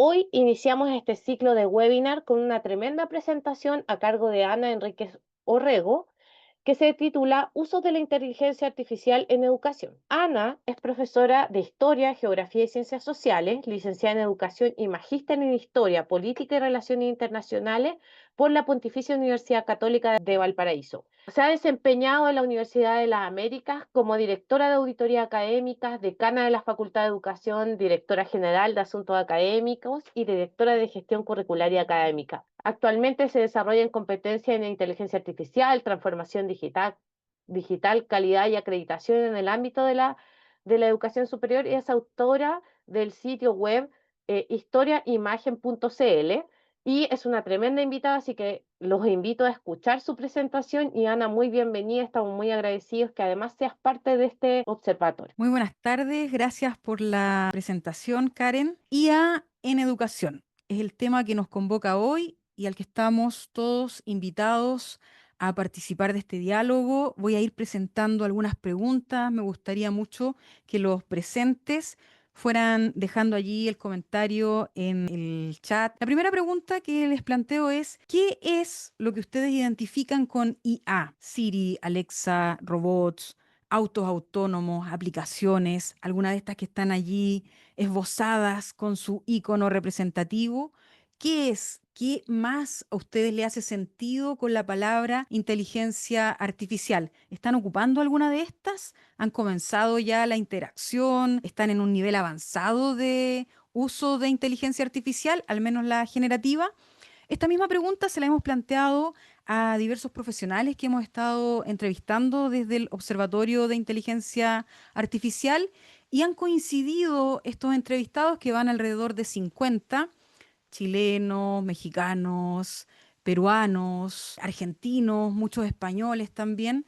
Hoy iniciamos este ciclo de webinar con una tremenda presentación a cargo de Ana Enríquez Orrego, que se titula Uso de la inteligencia artificial en educación. Ana es profesora de Historia, Geografía y Ciencias Sociales, licenciada en Educación y magíster en Historia, Política y Relaciones Internacionales por la Pontificia Universidad Católica de Valparaíso. Se ha desempeñado en la Universidad de las Américas como directora de auditoría académicas, decana de la Facultad de Educación, directora general de Asuntos Académicos y directora de Gestión Curricular y Académica. Actualmente se desarrolla en competencia en inteligencia artificial, transformación digital, calidad y acreditación en el ámbito de la educación superior y es autora del sitio web historiaimagen.cl y es una tremenda invitada, así que los invito a escuchar su presentación y Ana, muy bienvenida, estamos muy agradecidos que además seas parte de este observatorio. Muy buenas tardes, gracias por la presentación, Karen. IA en educación es el tema que nos convoca hoy y al que estamos todos invitados a participar de este diálogo. Voy a ir presentando algunas preguntas. Me gustaría mucho que los presentes fueran dejando allí el comentario en el chat. La primera pregunta que les planteo es, ¿qué es lo que ustedes identifican con IA? Siri, Alexa, robots, autos autónomos, aplicaciones, algunas de estas que están allí esbozadas con su icono representativo. ¿Qué es? ¿Qué más a ustedes le hace sentido con la palabra inteligencia artificial? ¿Están ocupando alguna de estas? ¿Han comenzado ya la interacción? ¿Están en un nivel avanzado de uso de inteligencia artificial, al menos la generativa? Esta misma pregunta se la hemos planteado a diversos profesionales que hemos estado entrevistando desde el Observatorio de Inteligencia Artificial y han coincidido estos entrevistados que van alrededor de 50, chilenos, mexicanos, peruanos, argentinos, muchos españoles también,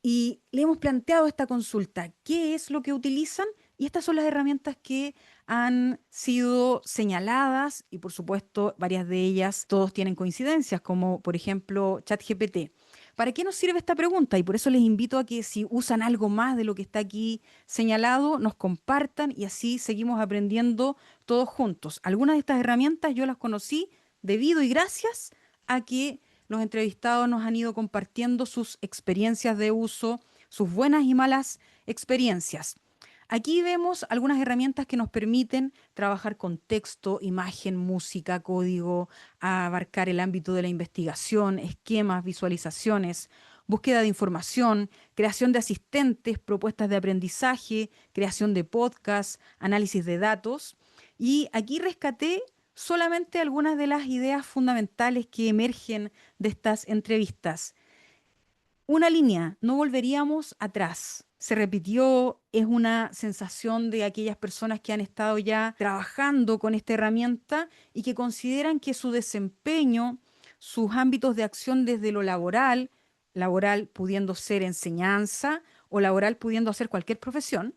y le hemos planteado esta consulta, ¿qué es lo que utilizan? Y estas son las herramientas que han sido señaladas y por supuesto varias de ellas todos tienen coincidencias, como por ejemplo ChatGPT. ¿Para qué nos sirve esta pregunta? Y por eso les invito a que si usan algo más de lo que está aquí señalado, nos compartan y así seguimos aprendiendo todos juntos. Algunas de estas herramientas yo las conocí debido y gracias a que los entrevistados nos han ido compartiendo sus experiencias de uso, sus buenas y malas experiencias. Aquí vemos algunas herramientas que nos permiten trabajar con texto, imagen, música, código, abarcar el ámbito de la investigación, esquemas, visualizaciones, búsqueda de información, creación de asistentes, propuestas de aprendizaje, creación de podcasts, análisis de datos. Y aquí rescaté solamente algunas de las ideas fundamentales que emergen de estas entrevistas. Una línea, no volveríamos atrás. Se repitió, es una sensación de aquellas personas que han estado ya trabajando con esta herramienta y que consideran que su desempeño, sus ámbitos de acción desde lo laboral, laboral pudiendo ser enseñanza o laboral pudiendo ser cualquier profesión,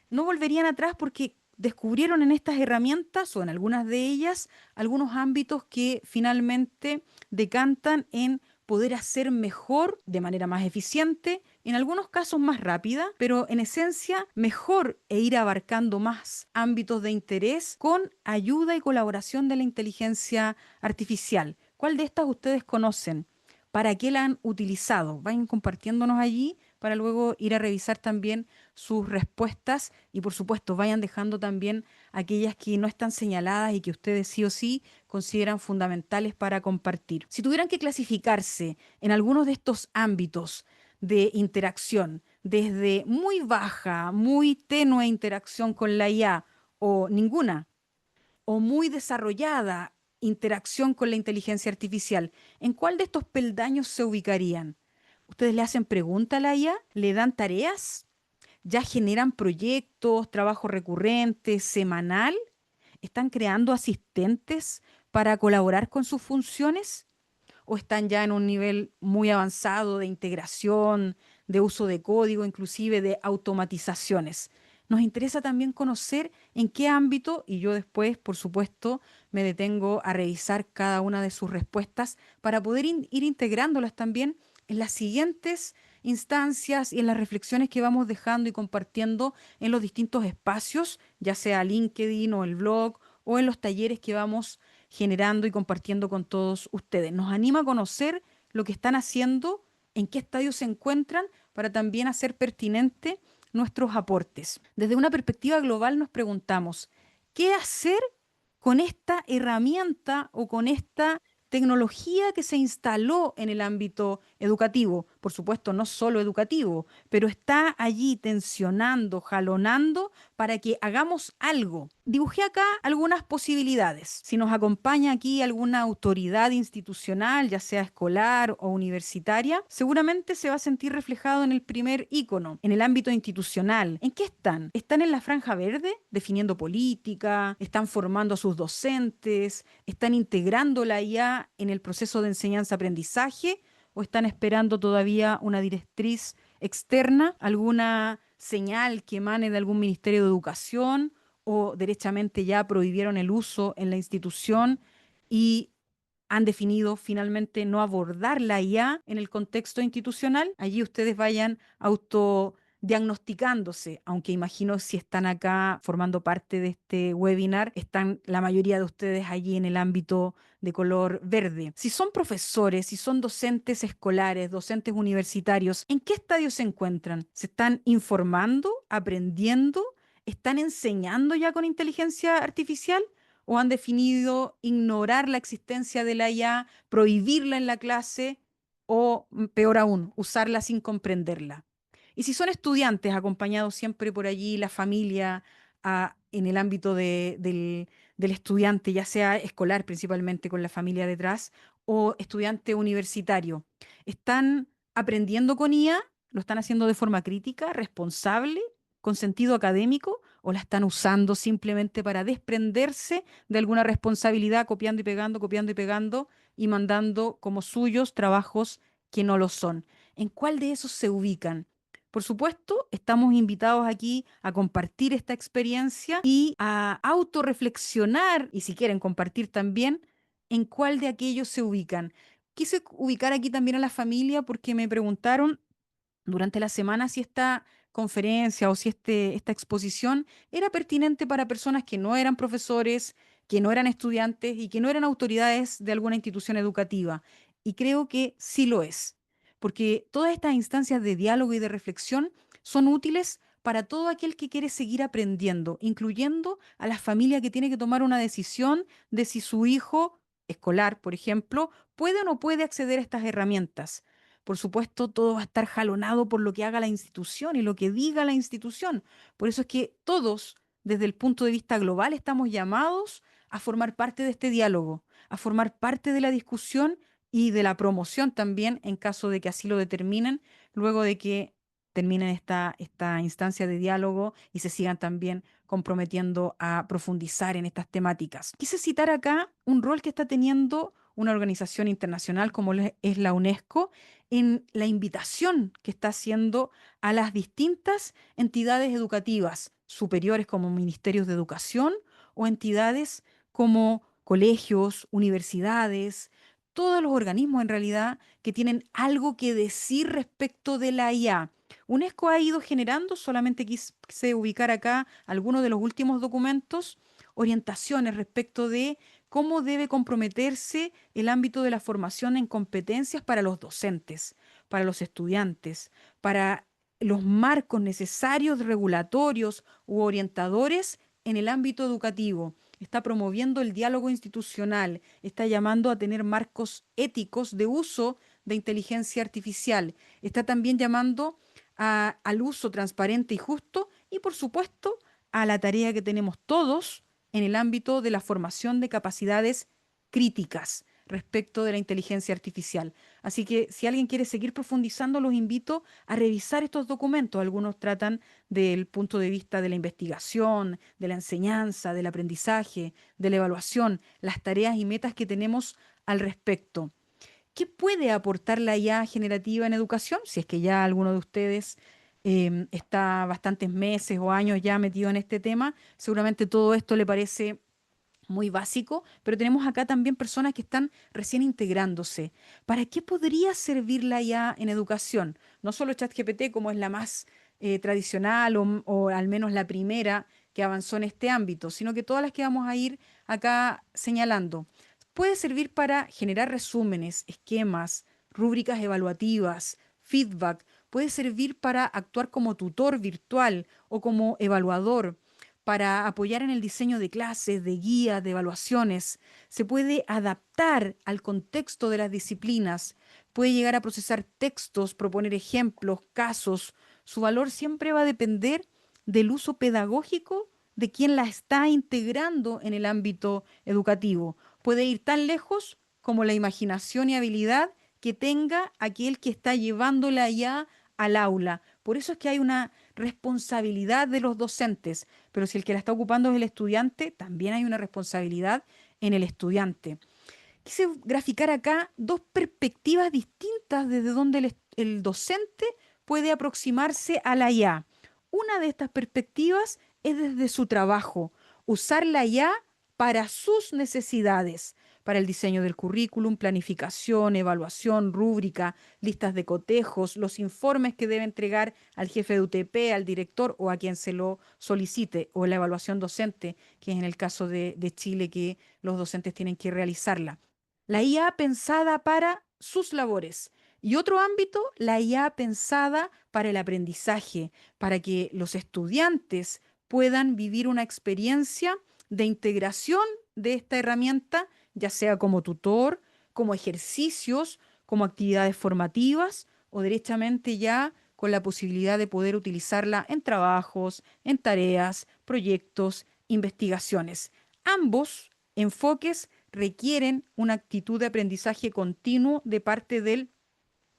no volverían atrás porque descubrieron en estas herramientas o en algunas de ellas algunos ámbitos que finalmente decantan en poder hacer mejor de manera más eficiente, en algunos casos más rápida, pero en esencia mejor e ir abarcando más ámbitos de interés con ayuda y colaboración de la inteligencia artificial. ¿Cuál de estas ustedes conocen? ¿Para qué la han utilizado? Vayan compartiéndonos allí para luego ir a revisar también sus respuestas y por supuesto vayan dejando también aquellas que no están señaladas y que ustedes sí o sí consideran fundamentales para compartir. Si tuvieran que clasificarse en algunos de estos ámbitos de interacción, desde muy baja, muy tenue interacción con la IA o ninguna, o muy desarrollada interacción con la inteligencia artificial, ¿en cuál de estos peldaños se ubicarían? ¿Ustedes le hacen pregunta a la IA? ¿Le dan tareas? ¿Ya generan proyectos, trabajo recurrente, semanal? ¿Están creando asistentes para colaborar con sus funciones? ¿O están ya en un nivel muy avanzado de integración, de uso de código, inclusive de automatizaciones? Nos interesa también conocer en qué ámbito, y yo después, por supuesto, me detengo a revisar cada una de sus respuestas para poder ir integrándolas también en las siguientes instancias y en las reflexiones que vamos dejando y compartiendo en los distintos espacios, ya sea LinkedIn o el blog o en los talleres que vamos generando y compartiendo con todos ustedes. Nos anima a conocer lo que están haciendo, en qué estadio se encuentran, para también hacer pertinente nuestros aportes. Desde una perspectiva global nos preguntamos, ¿qué hacer con esta herramienta o con esta tecnología que se instaló en el ámbito educativo? Por supuesto, no solo educativo, pero está allí tensionando, jalonando para que hagamos algo. Dibujé acá algunas posibilidades. Si nos acompaña aquí alguna autoridad institucional, ya sea escolar o universitaria, seguramente se va a sentir reflejado en el primer icono, en el ámbito institucional. ¿En qué están? ¿Están en la franja verde, definiendo política? ¿Están formando a sus docentes? ¿Están integrando la IA en el proceso de enseñanza-aprendizaje? ¿O están esperando todavía una directriz externa, alguna señal que emane de algún ministerio de educación, o derechamente ya prohibieron el uso en la institución y han definido finalmente no abordar la IA en el contexto institucional? Allí ustedes vayan autodiagnosticándose, aunque imagino si están acá formando parte de este webinar, están la mayoría de ustedes allí en el ámbito de color verde. Si son profesores, si son docentes escolares, docentes universitarios, ¿en qué estadio se encuentran? ¿Se están informando, aprendiendo? ¿Están enseñando ya con inteligencia artificial? ¿O han definido ignorar la existencia de la IA, prohibirla en la clase o, peor aún, usarla sin comprenderla? Y si son estudiantes, acompañados siempre por allí la familia, en el ámbito del estudiante, ya sea escolar principalmente con la familia detrás, o estudiante universitario, ¿están aprendiendo con IA? ¿Lo están haciendo de forma crítica, responsable, con sentido académico? ¿O la están usando simplemente para desprenderse de alguna responsabilidad, copiando y pegando y mandando como suyos trabajos que no lo son? ¿En cuál de esos se ubican? Por supuesto, estamos invitados aquí a compartir esta experiencia y a autorreflexionar, y si quieren compartir también, en cuál de aquellos se ubican. Quise ubicar aquí también a la familia porque me preguntaron durante la semana si esta conferencia o si esta exposición era pertinente para personas que no eran profesores, que no eran estudiantes y que no eran autoridades de alguna institución educativa. Y creo que sí lo es, porque todas estas instancias de diálogo y de reflexión son útiles para todo aquel que quiere seguir aprendiendo, incluyendo a la familia que tiene que tomar una decisión de si su hijo escolar, por ejemplo, puede o no puede acceder a estas herramientas. Por supuesto, todo va a estar jalonado por lo que haga la institución y lo que diga la institución. Por eso es que todos, desde el punto de vista global, estamos llamados a formar parte de este diálogo, a formar parte de la discusión y de la promoción también, en caso de que así lo determinen, luego de que terminen esta instancia de diálogo y se sigan también comprometiendo a profundizar en estas temáticas. Quise citar acá un rol que está teniendo una organización internacional como es la UNESCO, en la invitación que está haciendo a las distintas entidades educativas superiores como ministerios de educación o entidades como colegios, universidades, todos los organismos en realidad que tienen algo que decir respecto de la IA. UNESCO ha ido generando, solamente quise ubicar acá algunos de los últimos documentos, orientaciones respecto de cómo debe comprometerse el ámbito de la formación en competencias para los docentes, para los estudiantes, para los marcos necesarios regulatorios u orientadores en el ámbito educativo. Está promoviendo el diálogo institucional, está llamando a tener marcos éticos de uso de inteligencia artificial, está también llamando al uso transparente y justo y, por supuesto, a la tarea que tenemos todos en el ámbito de la formación de capacidades críticas respecto de la inteligencia artificial. Así que si alguien quiere seguir profundizando, los invito a revisar estos documentos. Algunos tratan del punto de vista de la investigación, de la enseñanza, del aprendizaje, de la evaluación, las tareas y metas que tenemos al respecto. ¿Qué puede aportar la IA generativa en educación? Si es que ya alguno de ustedes está bastantes meses o años ya metido en este tema, seguramente todo esto le parece muy básico, pero tenemos acá también personas que están recién integrándose. ¿Para qué podría servir la IA en educación? No solo ChatGPT, como es la más tradicional o al menos la primera que avanzó en este ámbito, sino que todas las que vamos a ir acá señalando. Puede servir para generar resúmenes, esquemas, rúbricas evaluativas, feedback. Puede servir para actuar como tutor virtual o como evaluador, para apoyar en el diseño de clases, de guías, de evaluaciones. Se puede adaptar al contexto de las disciplinas, puede llegar a procesar textos, proponer ejemplos, casos. Su valor siempre va a depender del uso pedagógico de quien la está integrando en el ámbito educativo. Puede ir tan lejos como la imaginación y habilidad que tenga aquel que está llevándola ya al aula. Por eso es que hay una responsabilidad de los docentes, pero si el que la está ocupando es el estudiante, también hay una responsabilidad en el estudiante. Quise graficar acá dos perspectivas distintas desde donde el docente puede aproximarse a la IA. Una de estas perspectivas es desde su trabajo, usar la IA para sus necesidades, para el diseño del currículum, planificación, evaluación, rúbrica, listas de cotejos, los informes que debe entregar al jefe de UTP, al director o a quien se lo solicite, o la evaluación docente, que es en el caso de Chile que los docentes tienen que realizarla. La IA pensada para sus labores. Y otro ámbito, la IA pensada para el aprendizaje, para que los estudiantes puedan vivir una experiencia de integración de esta herramienta, ya sea como tutor, como ejercicios, como actividades formativas o derechamente ya con la posibilidad de poder utilizarla en trabajos, en tareas, proyectos, investigaciones. Ambos enfoques requieren una actitud de aprendizaje continuo de parte del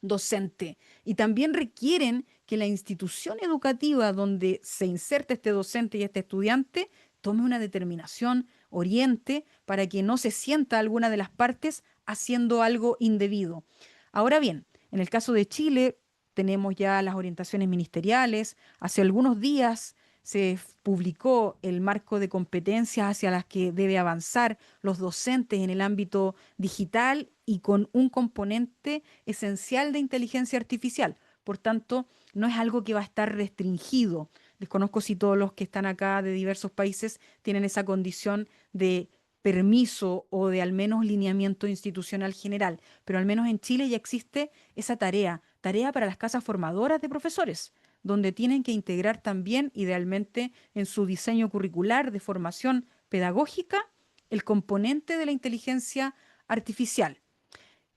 docente y también requieren que la institución educativa donde se inserta este docente y este estudiante tome una determinación, oriente, para que no se sienta alguna de las partes haciendo algo indebido. Ahora bien, en el caso de Chile tenemos ya las orientaciones ministeriales. Hace algunos días se publicó el marco de competencias hacia las que debe avanzar los docentes en el ámbito digital y con un componente esencial de inteligencia artificial. Por tanto, no es algo que va a estar restringido. Desconozco si todos los que están acá de diversos países tienen esa condición de permiso o de al menos lineamiento institucional general, pero al menos en Chile ya existe esa tarea para las casas formadoras de profesores, donde tienen que integrar también, idealmente, en su diseño curricular de formación pedagógica, el componente de la inteligencia artificial.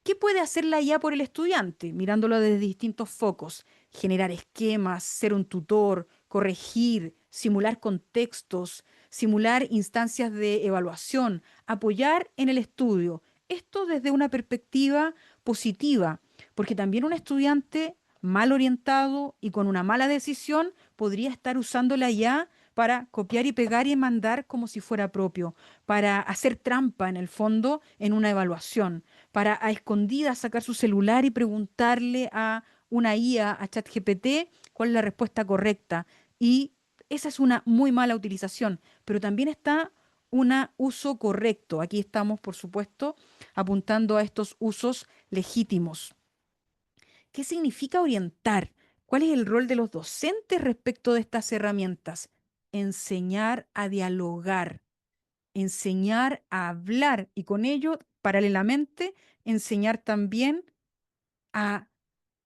¿Qué puede hacer la IA por el estudiante? Mirándolo desde distintos focos. Generar esquemas, ser un tutor, corregir, simular contextos, simular instancias de evaluación, apoyar en el estudio. Esto desde una perspectiva positiva, porque también un estudiante mal orientado y con una mala decisión podría estar usando la IA para copiar y pegar y mandar como si fuera propio, para hacer trampa en el fondo en una evaluación, para a escondidas sacar su celular y preguntarle a una IA, a ChatGPT, cuál es la respuesta correcta. Y esa es una muy mala utilización, pero también está un uso correcto. Aquí estamos, por supuesto, apuntando a estos usos legítimos. ¿Qué significa orientar? ¿Cuál es el rol de los docentes respecto de estas herramientas? Enseñar a dialogar, enseñar a hablar y con ello, paralelamente, enseñar también a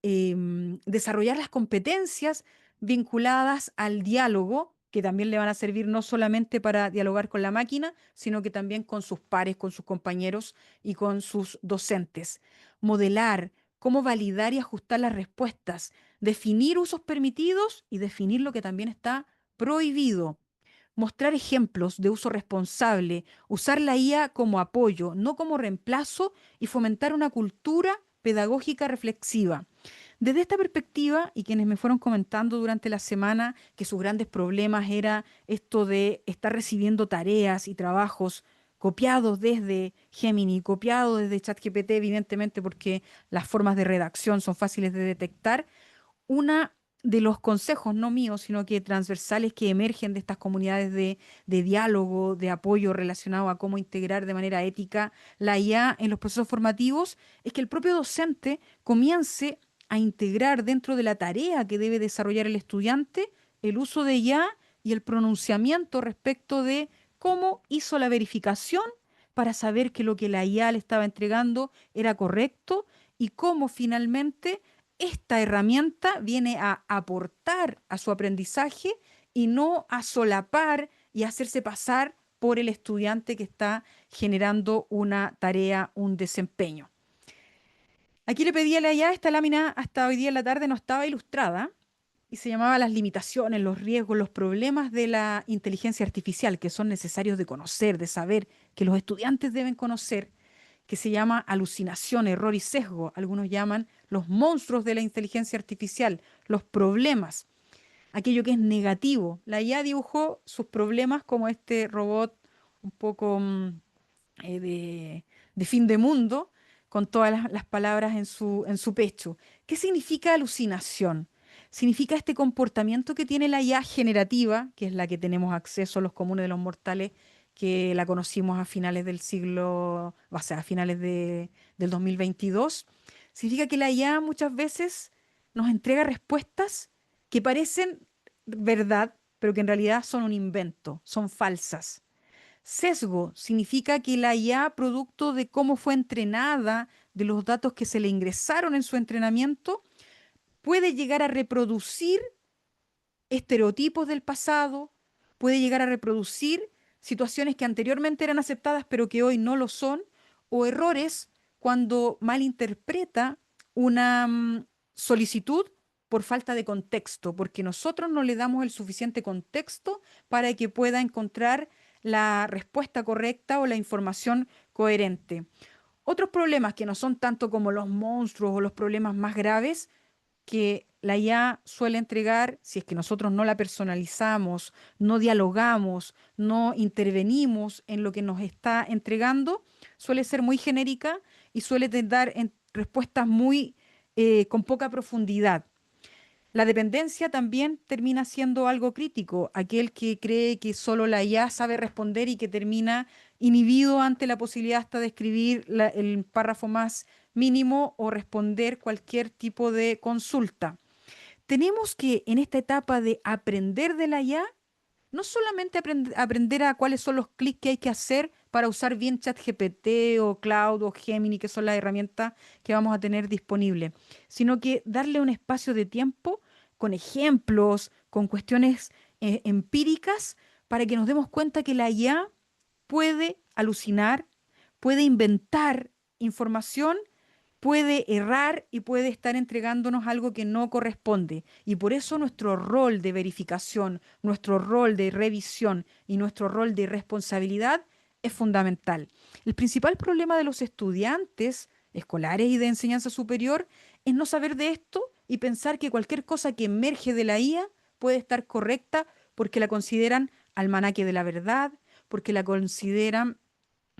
desarrollar las competencias vinculadas al diálogo, que también le van a servir no solamente para dialogar con la máquina, sino que también con sus pares, con sus compañeros y con sus docentes. Modelar, cómo validar y ajustar las respuestas, definir usos permitidos y definir lo que también está prohibido. Mostrar ejemplos de uso responsable, usar la IA como apoyo, no como reemplazo, y fomentar una cultura pedagógica reflexiva. Desde esta perspectiva, y quienes me fueron comentando durante la semana que sus grandes problemas era esto de estar recibiendo tareas y trabajos copiados desde Gemini, copiados desde ChatGPT, evidentemente porque las formas de redacción son fáciles de detectar, una de los consejos, no míos, sino que transversales que emergen de estas comunidades de diálogo, de apoyo relacionado a cómo integrar de manera ética la IA en los procesos formativos, es que el propio docente comience a integrar dentro de la tarea que debe desarrollar el estudiante el uso de IA y el pronunciamiento respecto de cómo hizo la verificación para saber que lo que la IA le estaba entregando era correcto y cómo finalmente esta herramienta viene a aportar a su aprendizaje y no a solapar y hacerse pasar por el estudiante que está generando una tarea, un desempeño. Aquí le pedí a la IA, esta lámina hasta hoy día en la tarde no estaba ilustrada y se llamaba Las limitaciones, los riesgos, los problemas de la inteligencia artificial que son necesarios de conocer, de saber, que los estudiantes deben conocer, que se llama alucinación, error y sesgo. Algunos llaman los monstruos de la inteligencia artificial, los problemas, aquello que es negativo. La IA dibujó sus problemas como este robot un poco de fin de mundo, con todas las palabras en su pecho. ¿Qué significa alucinación? Significa este comportamiento que tiene la IA generativa, que es la que tenemos acceso a los comunes de los mortales, que la conocimos a finales del siglo, o sea, a finales del 2022. Significa que la IA muchas veces nos entrega respuestas que parecen verdad, pero que en realidad son un invento, son falsas. Sesgo significa que la IA, producto de cómo fue entrenada, de los datos que se le ingresaron en su entrenamiento, puede llegar a reproducir estereotipos del pasado, puede llegar a reproducir situaciones que anteriormente eran aceptadas pero que hoy no lo son, o errores cuando malinterpreta una solicitud por falta de contexto, porque nosotros no le damos el suficiente contexto para que pueda encontrar la respuesta correcta o la información coherente. Otros problemas que no son tanto como los monstruos o los problemas más graves que la IA suele entregar, si es que nosotros no la personalizamos, no dialogamos, no intervenimos en lo que nos está entregando, suele ser muy genérica y suele dar respuestas muy con poca profundidad. La dependencia también termina siendo algo crítico. Aquel que cree que solo la IA sabe responder y que termina inhibido ante la posibilidad hasta de escribir el párrafo más mínimo o responder cualquier tipo de consulta. Tenemos que en esta etapa de aprender de la IA, no solamente aprender a cuáles son los clics que hay que hacer para usar bien ChatGPT o Cloud o Gemini, que son las herramientas que vamos a tener disponibles, sino que darle un espacio de tiempo con ejemplos, con cuestiones empíricas, para que nos demos cuenta que la IA puede alucinar, puede inventar información, puede errar y puede estar entregándonos algo que no corresponde. Y por eso nuestro rol de verificación, nuestro rol de revisión y nuestro rol de responsabilidad es fundamental. El principal problema de los estudiantes escolares y de enseñanza superior es no saber de esto y pensar que cualquier cosa que emerge de la IA puede estar correcta porque la consideran almanaque de la verdad, porque la consideran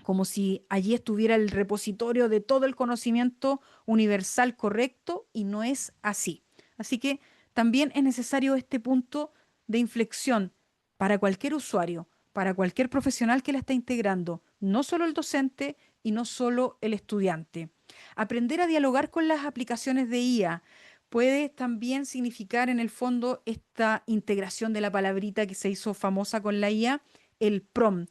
como si allí estuviera el repositorio de todo el conocimiento universal correcto y no es así. Así que también es necesario este punto de inflexión para cualquier usuario, para cualquier profesional que la está integrando, no solo el docente y no solo el estudiante. Aprender a dialogar con las aplicaciones de IA puede también significar en el fondo esta integración de la palabrita que se hizo famosa con la IA, el prompt.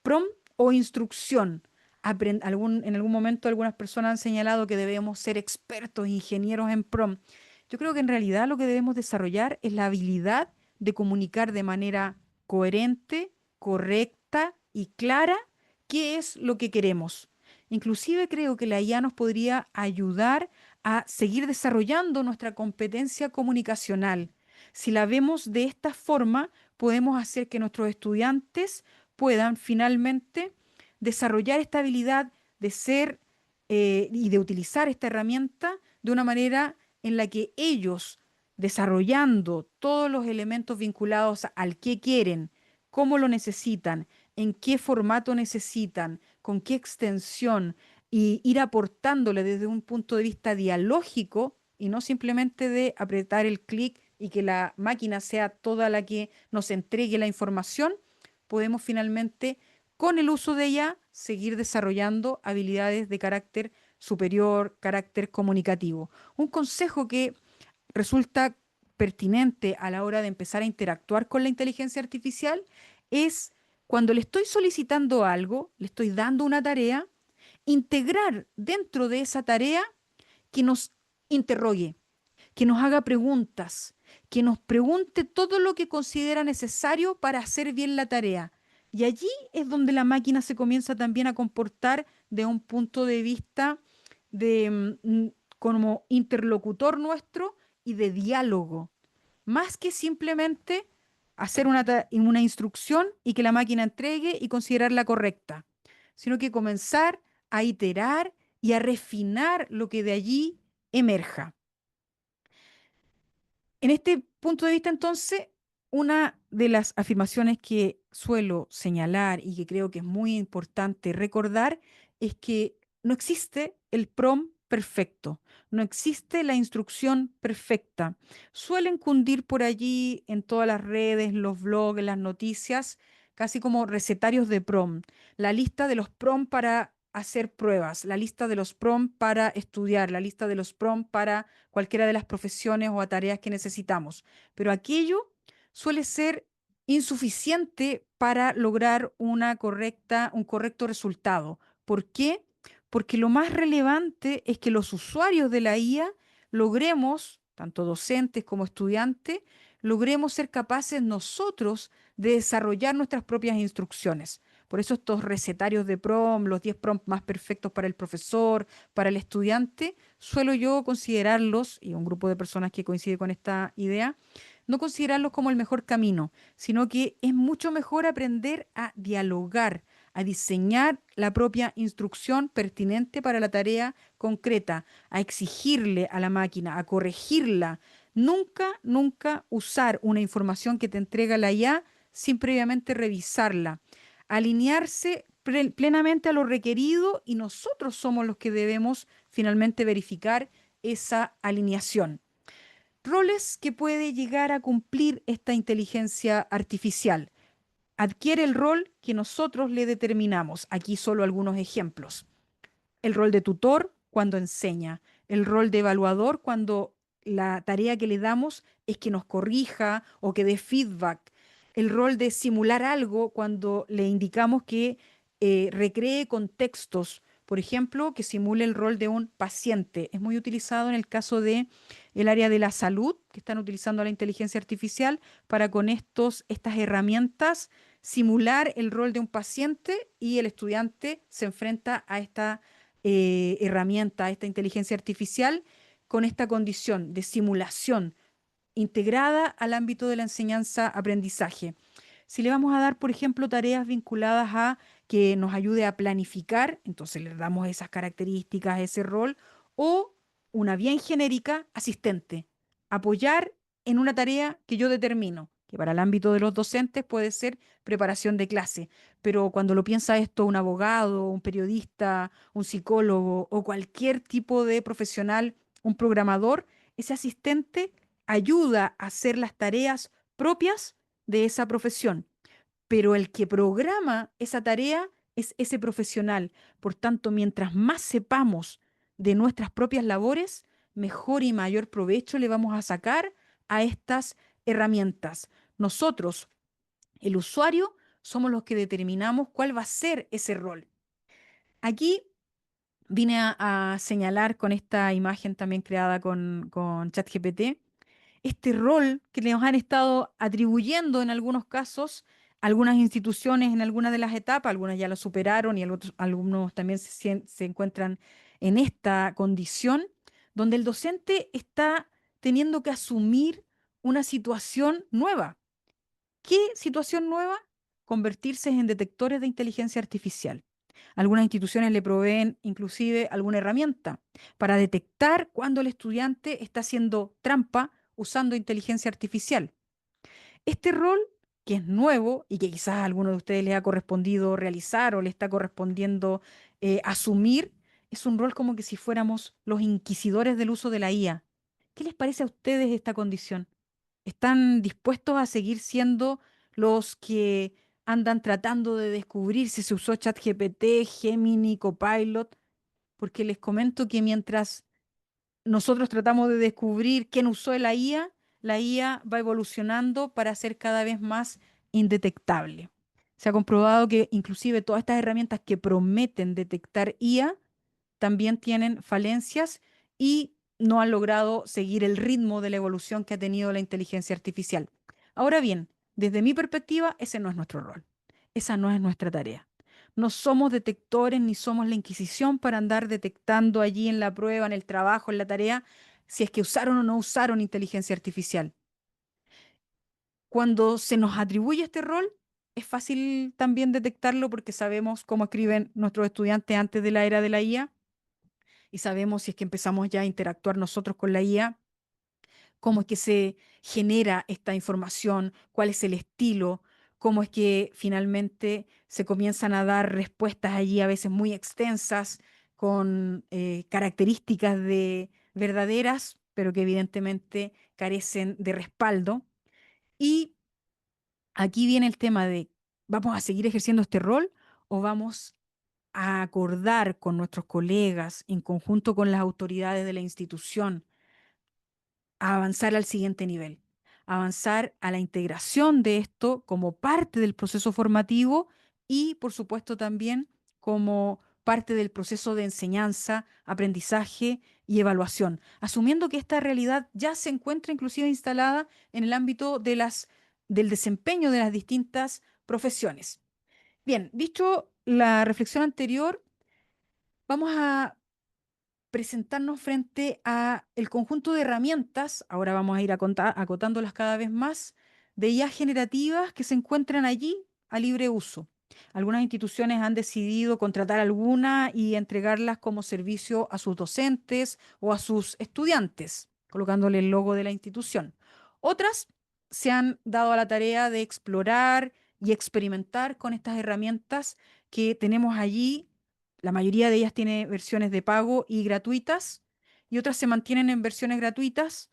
Prompt o instrucción. En algún momento algunas personas han señalado que debemos ser expertos, ingenieros en prompt. Yo creo que en realidad lo que debemos desarrollar es la habilidad de comunicar de manera coherente, correcta y clara qué es lo que queremos. Inclusive creo que la IA nos podría ayudar a seguir desarrollando nuestra competencia comunicacional. Si la vemos de esta forma, podemos hacer que nuestros estudiantes puedan finalmente desarrollar esta habilidad de ser y de utilizar esta herramienta de una manera en la que ellos, desarrollando todos los elementos vinculados al qué quieren, cómo lo necesitan, en qué formato necesitan, con qué extensión, y ir aportándole desde un punto de vista dialógico y no simplemente de apretar el clic y que la máquina sea toda la que nos entregue la información, podemos finalmente, con el uso de ella, seguir desarrollando habilidades de carácter superior, carácter comunicativo. Un consejo que resulta pertinente a la hora de empezar a interactuar con la inteligencia artificial es cuando le estoy solicitando algo, le estoy dando una tarea, integrar dentro de esa tarea que nos interrogue, que nos haga preguntas, que nos pregunte todo lo que considera necesario para hacer bien la tarea. Y allí es donde la máquina se comienza también a comportar de un punto de vista de como interlocutor nuestro y de diálogo, más que simplemente hacer una instrucción y que la máquina entregue y considerarla correcta, sino que comenzar a iterar y a refinar lo que de allí emerja. En este punto de vista, entonces, una de las afirmaciones que suelo señalar y que creo que es muy importante recordar es que no existe el prompt perfecto, no existe la instrucción perfecta. Suelen cundir por allí en todas las redes, los blogs, las noticias, casi como recetarios de prompt, la lista de los prompts para hacer pruebas, la lista de los prompts para estudiar, la lista de los prompts para cualquiera de las profesiones o a tareas que necesitamos. Pero aquello suele ser insuficiente para lograr un correcto resultado. ¿Por qué? Porque lo más relevante es que los usuarios de la IA logremos, tanto docentes como estudiantes, logremos ser capaces nosotros de desarrollar nuestras propias instrucciones. Por eso estos recetarios de prompt, los 10 prompts más perfectos para el profesor, para el estudiante, suelo yo considerarlos, y un grupo de personas que coincide con esta idea, no considerarlos como el mejor camino, sino que es mucho mejor aprender a dialogar, a diseñar la propia instrucción pertinente para la tarea concreta, a exigirle a la máquina, a corregirla. Nunca, nunca usar una información que te entrega la IA sin previamente revisarla. Alinearse plenamente a lo requerido y nosotros somos los que debemos finalmente verificar esa alineación. Roles que puede llegar a cumplir esta inteligencia artificial. Adquiere el rol que nosotros le determinamos. Aquí solo algunos ejemplos. El rol de tutor cuando enseña. El rol de evaluador cuando la tarea que le damos es que nos corrija o que dé feedback. El rol de simular algo cuando le indicamos que recree contextos. Por ejemplo, que simule el rol de un paciente. Es muy utilizado en el caso de el área de la salud, que están utilizando la inteligencia artificial para con estas herramientas simular el rol de un paciente y el estudiante se enfrenta a esta herramienta, a esta inteligencia artificial con esta condición de simulación integrada al ámbito de la enseñanza-aprendizaje. Si le vamos a dar, por ejemplo, tareas vinculadas a que nos ayude a planificar, entonces le damos esas características, ese rol, o una bien genérica, asistente, apoyar en una tarea que yo determino, que para el ámbito de los docentes puede ser preparación de clase, pero cuando lo piensa esto un abogado, un periodista, un psicólogo o cualquier tipo de profesional, un programador, ese asistente ayuda a hacer las tareas propias de esa profesión, pero el que programa esa tarea es ese profesional. Por tanto, mientras más sepamos de nuestras propias labores, mejor y mayor provecho le vamos a sacar a estas herramientas. Nosotros, el usuario, somos los que determinamos cuál va a ser ese rol. Aquí vine a señalar con esta imagen también creada con ChatGPT este rol que nos han estado atribuyendo en algunos casos algunas instituciones en algunas de las etapas, algunas ya lo superaron y algunos también se encuentran en esta condición, donde el docente está teniendo que asumir una situación nueva. ¿Qué situación nueva? Convertirse en detectores de inteligencia artificial. Algunas instituciones le proveen inclusive alguna herramienta para detectar cuando el estudiante está haciendo trampa usando inteligencia artificial. Este rol, que es nuevo y que quizás a alguno de ustedes le ha correspondido realizar o le está correspondiendo asumir, es un rol como que si fuéramos los inquisidores del uso de la IA. ¿Qué les parece a ustedes esta condición? ¿Están dispuestos a seguir siendo los que andan tratando de descubrir si se usó ChatGPT, Gemini, Copilot? Porque les comento que mientras nosotros tratamos de descubrir quién usó la IA, la IA va evolucionando para ser cada vez más indetectable. Se ha comprobado que inclusive todas estas herramientas que prometen detectar IA también tienen falencias y no han logrado seguir el ritmo de la evolución que ha tenido la inteligencia artificial. Ahora bien, desde mi perspectiva, ese no es nuestro rol. Esa no es nuestra tarea. No somos detectores ni somos la Inquisición para andar detectando allí en la prueba, en el trabajo, en la tarea, si es que usaron o no usaron inteligencia artificial. Cuando se nos atribuye este rol, es fácil también detectarlo porque sabemos cómo escriben nuestros estudiantes antes de la era de la IA y sabemos si es que empezamos ya a interactuar nosotros con la IA, cómo es que se genera esta información, cuál es el estilo, cómo es que finalmente se comienzan a dar respuestas allí a veces muy extensas con características de verdaderas, pero que evidentemente carecen de respaldo. Y aquí viene el tema de, ¿vamos a seguir ejerciendo este rol o vamos a acordar con nuestros colegas, en conjunto con las autoridades de la institución, a avanzar al siguiente nivel, avanzar a la integración de esto como parte del proceso formativo y, por supuesto, también como parte del proceso de enseñanza, aprendizaje y evaluación, asumiendo que esta realidad ya se encuentra inclusive instalada en el ámbito del desempeño de las distintas profesiones. Bien, dicho la reflexión anterior, vamos a presentarnos frente a el conjunto de herramientas, ahora vamos a ir acotándolas cada vez más, de IA generativas que se encuentran allí a libre uso. Algunas instituciones han decidido contratar alguna y entregarlas como servicio a sus docentes o a sus estudiantes, colocándole el logo de la institución. Otras se han dado a la tarea de explorar y experimentar con estas herramientas que tenemos allí. La mayoría de ellas tiene versiones de pago y gratuitas, y otras se mantienen en versiones gratuitas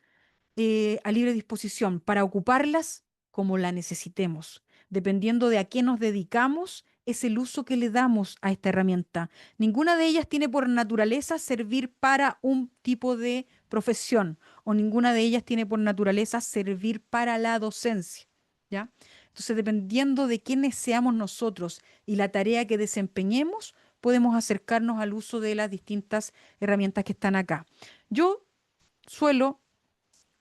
a libre disposición para ocuparlas como la necesitemos. Dependiendo de a qué nos dedicamos, es el uso que le damos a esta herramienta. Ninguna de ellas tiene por naturaleza servir para un tipo de profesión o ninguna de ellas tiene por naturaleza servir para la docencia, ¿ya? Entonces, dependiendo de quiénes seamos nosotros y la tarea que desempeñemos, podemos acercarnos al uso de las distintas herramientas que están acá. Yo suelo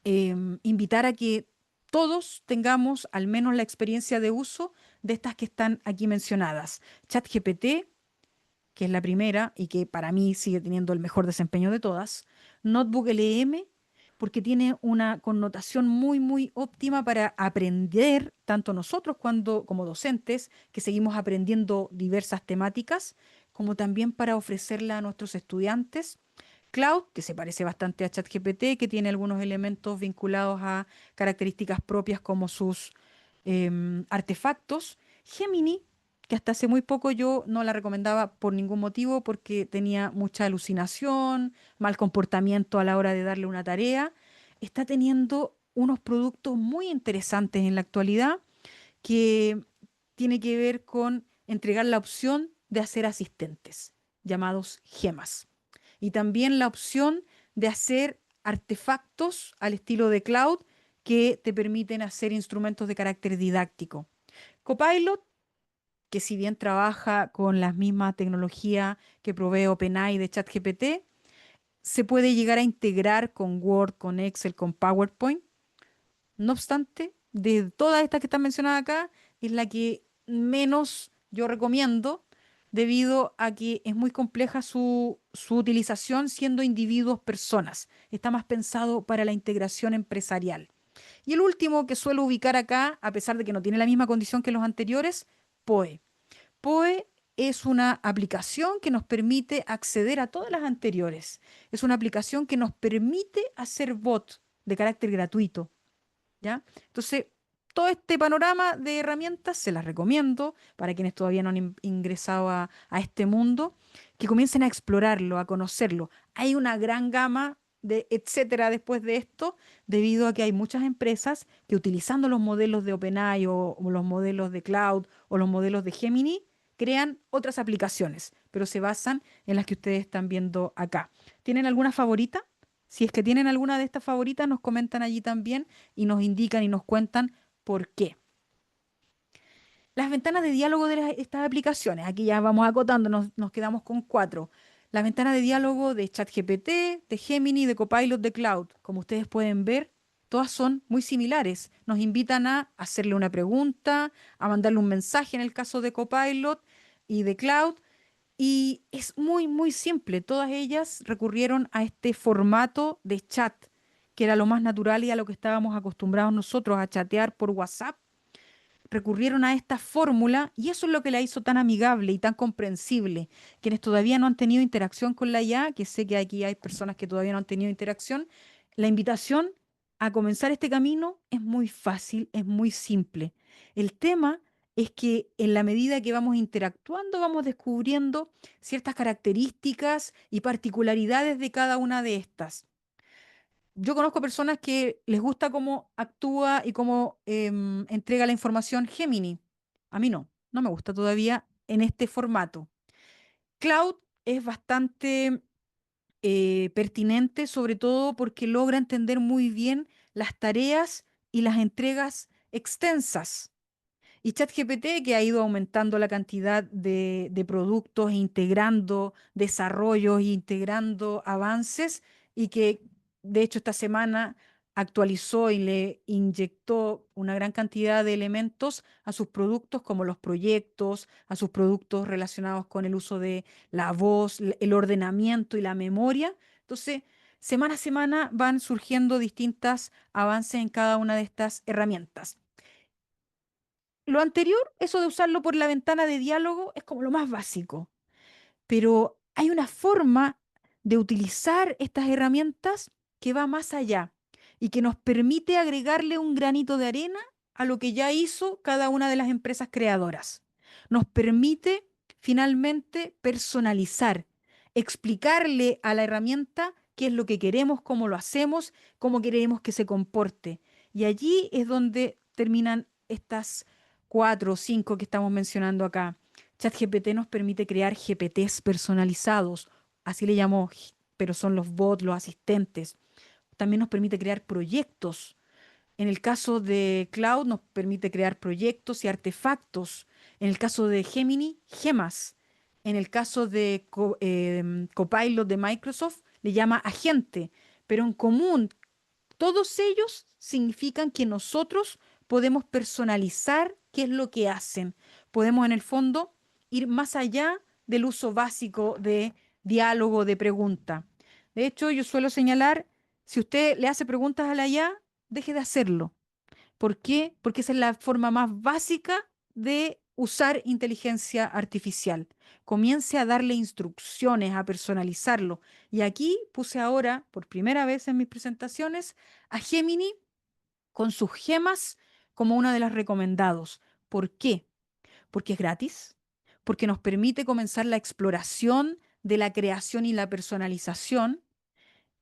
invitar a que todos tengamos al menos la experiencia de uso de estas que están aquí mencionadas. ChatGPT, que es la primera y que para mí sigue teniendo el mejor desempeño de todas. Notebook LM, porque tiene una connotación muy, muy óptima para aprender, tanto nosotros como docentes, que seguimos aprendiendo diversas temáticas, como también para ofrecerla a nuestros estudiantes. Cloud, que se parece bastante a ChatGPT, que tiene algunos elementos vinculados a características propias como sus artefactos. Gemini, que hasta hace muy poco yo no la recomendaba por ningún motivo porque tenía mucha alucinación, mal comportamiento a la hora de darle una tarea, está teniendo unos productos muy interesantes en la actualidad que tiene que ver con entregar la opción de hacer asistentes, llamados gemas, y también la opción de hacer artefactos al estilo de Cloud que te permiten hacer instrumentos de carácter didáctico. Copilot, que si bien trabaja con la misma tecnología que provee OpenAI de ChatGPT, se puede llegar a integrar con Word, con Excel, con PowerPoint. No obstante, de todas estas que están mencionadas acá, es la que menos yo recomiendo debido a que es muy compleja su utilización siendo individuos personas. Está más pensado para la integración empresarial. Y el último que suelo ubicar acá, a pesar de que no tiene la misma condición que los anteriores, POE. POE es una aplicación que nos permite acceder a todas las anteriores. Es una aplicación que nos permite hacer bot de carácter gratuito, ¿ya? Entonces, todo este panorama de herramientas se las recomiendo para quienes todavía no han ingresado a este mundo, que comiencen a explorarlo, a conocerlo. Hay una gran gama de etcétera después de esto, debido a que hay muchas empresas que utilizando los modelos de OpenAI o los modelos de Cloud o los modelos de Gemini, crean otras aplicaciones, pero se basan en las que ustedes están viendo acá. ¿Tienen alguna favorita? Si es que tienen alguna de estas favoritas, nos comentan allí también y nos indican y nos cuentan por qué. Las ventanas de diálogo de estas aplicaciones, aquí ya vamos acotando, nos quedamos con cuatro. Las ventanas de diálogo de ChatGPT, de Gemini, de Copilot, de Cloud. Como ustedes pueden ver, todas son muy similares. Nos invitan a hacerle una pregunta, a mandarle un mensaje en el caso de Copilot y de Cloud. Y es muy, muy simple. Todas ellas recurrieron a este formato de chat, que era lo más natural y a lo que estábamos acostumbrados nosotros a chatear por WhatsApp. Recurrieron a esta fórmula y eso es lo que la hizo tan amigable y tan comprensible. Quienes todavía no han tenido interacción con la IA, que sé que aquí hay personas que todavía no han tenido interacción, la invitación a comenzar este camino es muy fácil, es muy simple. El tema es que en la medida que vamos interactuando, vamos descubriendo ciertas características y particularidades de cada una de estas. Yo conozco personas que les gusta cómo actúa y cómo entrega la información Gemini. A mí no, no me gusta todavía en este formato. Cloud es bastante pertinente, sobre todo porque logra entender muy bien las tareas y las entregas extensas. Y ChatGPT, que ha ido aumentando la cantidad de productos, e integrando desarrollos, e integrando avances, y que de hecho esta semana actualizó y le inyectó una gran cantidad de elementos a sus productos, como los proyectos, a sus productos relacionados con el uso de la voz, el ordenamiento y la memoria. Entonces, semana a semana van surgiendo distintos avances en cada una de estas herramientas. Lo anterior, eso de usarlo por la ventana de diálogo, es como lo más básico, pero hay una forma de utilizar estas herramientas que va más allá y que nos permite agregarle un granito de arena a lo que ya hizo cada una de las empresas creadoras. Nos permite finalmente personalizar, explicarle a la herramienta qué es lo que queremos, cómo lo hacemos, cómo queremos que se comporte. Y allí es donde terminan estas cuatro o cinco que estamos mencionando acá. ChatGPT nos permite crear GPTs personalizados, así le llamo, pero son los bots, los asistentes. También nos permite crear proyectos. En el caso de Cloud nos permite crear proyectos y artefactos. En el caso de Gemini, gemas. En el caso de Copilot de Microsoft, le llama agente. Pero en común, todos ellos significan que nosotros podemos personalizar qué es lo que hacen. Podemos en el fondo ir más allá del uso básico de diálogo, de pregunta. De hecho, yo suelo señalar, si usted le hace preguntas a la IA, deje de hacerlo. ¿Por qué? Porque esa es la forma más básica de usar inteligencia artificial. Comience a darle instrucciones, a personalizarlo. Y aquí puse ahora, por primera vez en mis presentaciones, a Gemini con sus gemas como una de las recomendados. ¿Por qué? Porque es gratis, porque nos permite comenzar la exploración de la creación y la personalización.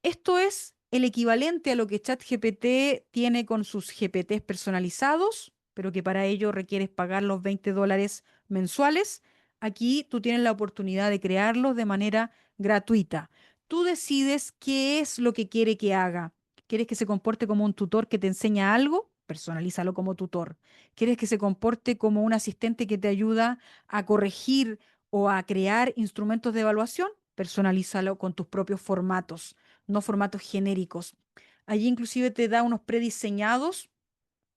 Esto es el equivalente a lo que ChatGPT tiene con sus GPTs personalizados, pero que para ello requieres pagar los $20 mensuales. Aquí tú tienes la oportunidad de crearlos de manera gratuita. Tú decides qué es lo que quiere que haga. ¿Quieres que se comporte como un tutor que te enseña algo? Personalízalo como tutor. ¿Quieres que se comporte como un asistente que te ayuda a corregir o a crear instrumentos de evaluación? Personalízalo con tus propios formatos, no formatos genéricos. Allí inclusive te da unos prediseñados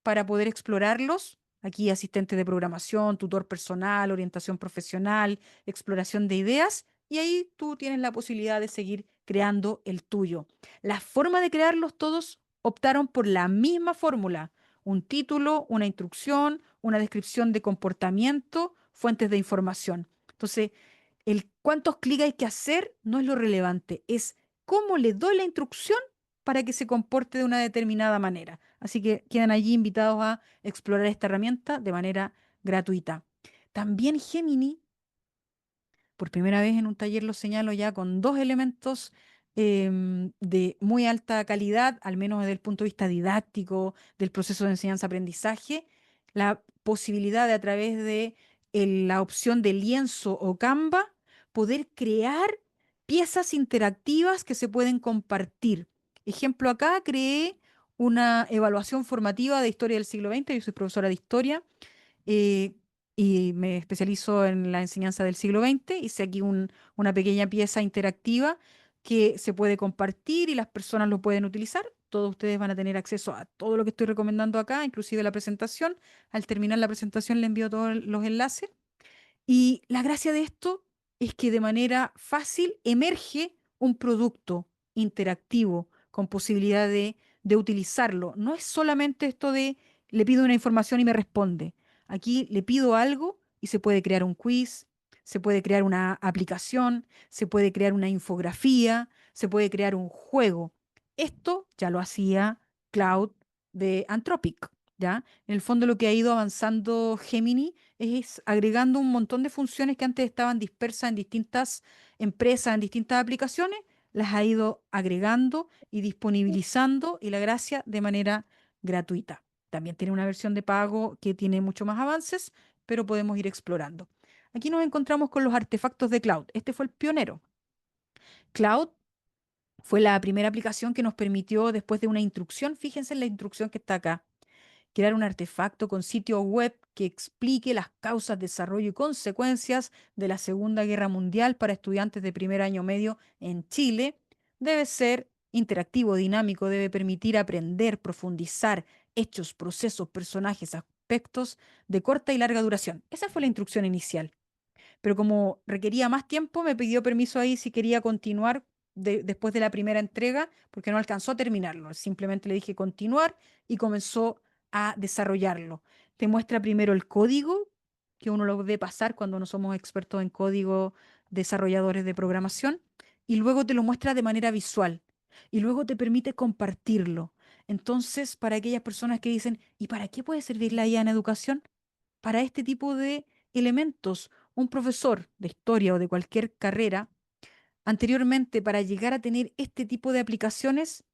para poder explorarlos. Aquí asistente de programación, tutor personal, orientación profesional, exploración de ideas. Y ahí tú tienes la posibilidad de seguir creando el tuyo. La forma de crearlos todos optaron por la misma fórmula. Un título, una instrucción, una descripción de comportamiento, fuentes de información. Entonces, el cuántos clics hay que hacer no es lo relevante, es cómo le doy la instrucción para que se comporte de una determinada manera. Así que quedan allí invitados a explorar esta herramienta de manera gratuita. También Gemini, por primera vez en un taller lo señalo ya con dos elementos de muy alta calidad, al menos desde el punto de vista didáctico del proceso de enseñanza-aprendizaje, la posibilidad de a través de la opción de lienzo o Canva poder crear piezas interactivas que se pueden compartir. Ejemplo, acá creé una evaluación formativa de historia del siglo XX. Yo soy profesora de historia eh, y me especializo en la enseñanza del siglo XX. Hice aquí una pequeña pieza interactiva que se puede compartir y las personas lo pueden utilizar. Todos ustedes van a tener acceso a todo lo que estoy recomendando acá, inclusive la presentación. Al terminar la presentación le envío todos los enlaces. Y la gracia de esto es que de manera fácil emerge un producto interactivo con posibilidad de utilizarlo. No es solamente esto de le pido una información y me responde. Aquí le pido algo y se puede crear un quiz, se puede crear una aplicación, se puede crear una infografía, se puede crear un juego. Esto ya lo hacía Cloud de Anthropic, ¿ya? En el fondo lo que ha ido avanzando Gemini es agregando un montón de funciones que antes estaban dispersas en distintas empresas, en distintas aplicaciones, las ha ido agregando y disponibilizando y la gracia de manera gratuita. También tiene una versión de pago que tiene mucho más avances, pero podemos ir explorando. Aquí nos encontramos con los artefactos de Cloud. Este fue el pionero. Cloud fue la primera aplicación que nos permitió, después de una instrucción, fíjense en la instrucción que está acá, crear un artefacto con sitio web que explique las causas, desarrollo y consecuencias de la Segunda Guerra Mundial para estudiantes de primer año medio en Chile. Debe ser interactivo, dinámico, debe permitir aprender, profundizar hechos, procesos, personajes, aspectos de corta y larga duración. Esa fue la instrucción inicial, pero como requería más tiempo, me pidió permiso ahí si quería continuar después de la primera entrega, porque no alcanzó a terminarlo. Simplemente le dije continuar y comenzó a desarrollarlo. Te muestra primero el código, que uno lo debe pasar cuando no somos expertos en código, desarrolladores de programación, y luego te lo muestra de manera visual, y luego te permite compartirlo. Entonces, para aquellas personas que dicen, ¿y para qué puede servir la IA en educación? Para este tipo de elementos. Un profesor de historia o de cualquier carrera, anteriormente para llegar a tener este tipo de aplicaciones,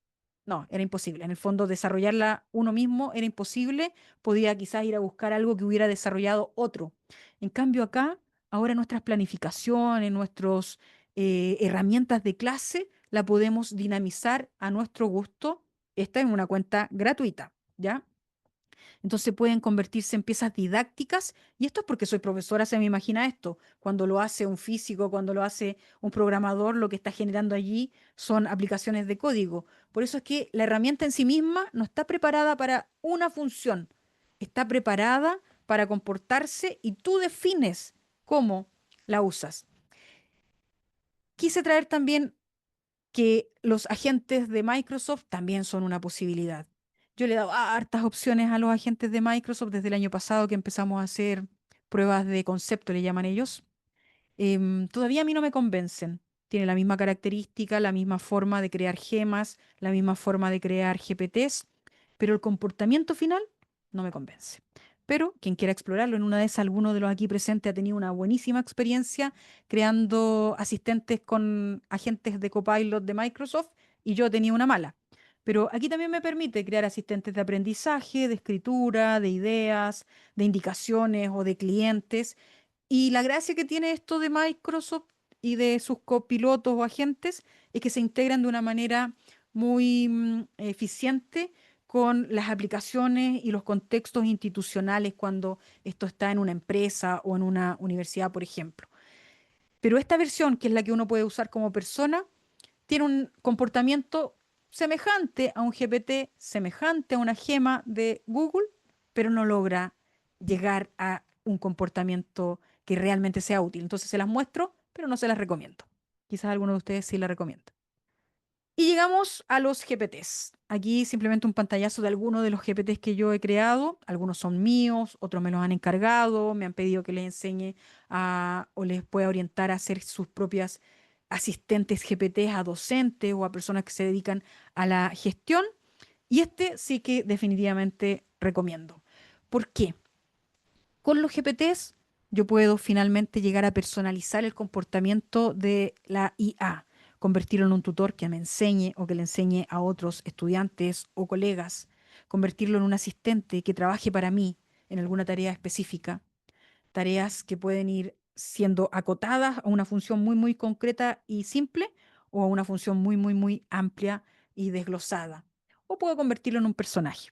no, era imposible. En el fondo, desarrollarla uno mismo era imposible. Podía quizás ir a buscar algo que hubiera desarrollado otro. En cambio, acá, ahora nuestras planificaciones, nuestras herramientas de clase, la podemos dinamizar a nuestro gusto. Esta es una cuenta gratuita, ¿ya? Entonces pueden convertirse en piezas didácticas y esto es porque soy profesora, se me imagina esto. Cuando lo hace un físico, cuando lo hace un programador, lo que está generando allí son aplicaciones de código. Por eso es que la herramienta en sí misma no está preparada para una función, está preparada para comportarse y tú defines cómo la usas. Quise traer también que los agentes de Microsoft también son una posibilidad. Yo le he dado hartas opciones a los agentes de Microsoft desde el año pasado que empezamos a hacer pruebas de concepto, le llaman ellos. Todavía a mí no me convencen. Tiene la misma característica, la misma forma de crear gemas, la misma forma de crear GPTs, pero el comportamiento final no me convence. Pero quien quiera explorarlo, en una de esas, alguno de los aquí presentes ha tenido una buenísima experiencia creando asistentes con agentes de Copilot de Microsoft y yo tenía una mala. Pero aquí también me permite crear asistentes de aprendizaje, de escritura, de ideas, de indicaciones o de clientes y la gracia que tiene esto de Microsoft y de sus copilotos o agentes es que se integran de una manera muy eficiente con las aplicaciones y los contextos institucionales cuando esto está en una empresa o en una universidad, por ejemplo. Pero esta versión, que es la que uno puede usar como persona, tiene un comportamiento semejante a un GPT, semejante a una gema de Google, pero no logra llegar a un comportamiento que realmente sea útil. Entonces se las muestro, pero no se las recomiendo. Quizás alguno de ustedes sí la recomienda. Y llegamos a los GPTs. Aquí simplemente un pantallazo de algunos de los GPTs que yo he creado. Algunos son míos, otros me los han encargado, me han pedido que les enseñe o les pueda orientar a hacer sus propias asistentes GPTs a docentes o a personas que se dedican a la gestión. Y este sí que definitivamente recomiendo. ¿Por qué? Con los GPTs yo puedo finalmente llegar a personalizar el comportamiento de la IA, convertirlo en un tutor que me enseñe o que le enseñe a otros estudiantes o colegas, convertirlo en un asistente que trabaje para mí en alguna tarea específica, tareas que pueden ir siendo acotadas a una función muy, muy concreta y simple o a una función muy, muy, muy amplia y desglosada. O puedo convertirlo en un personaje.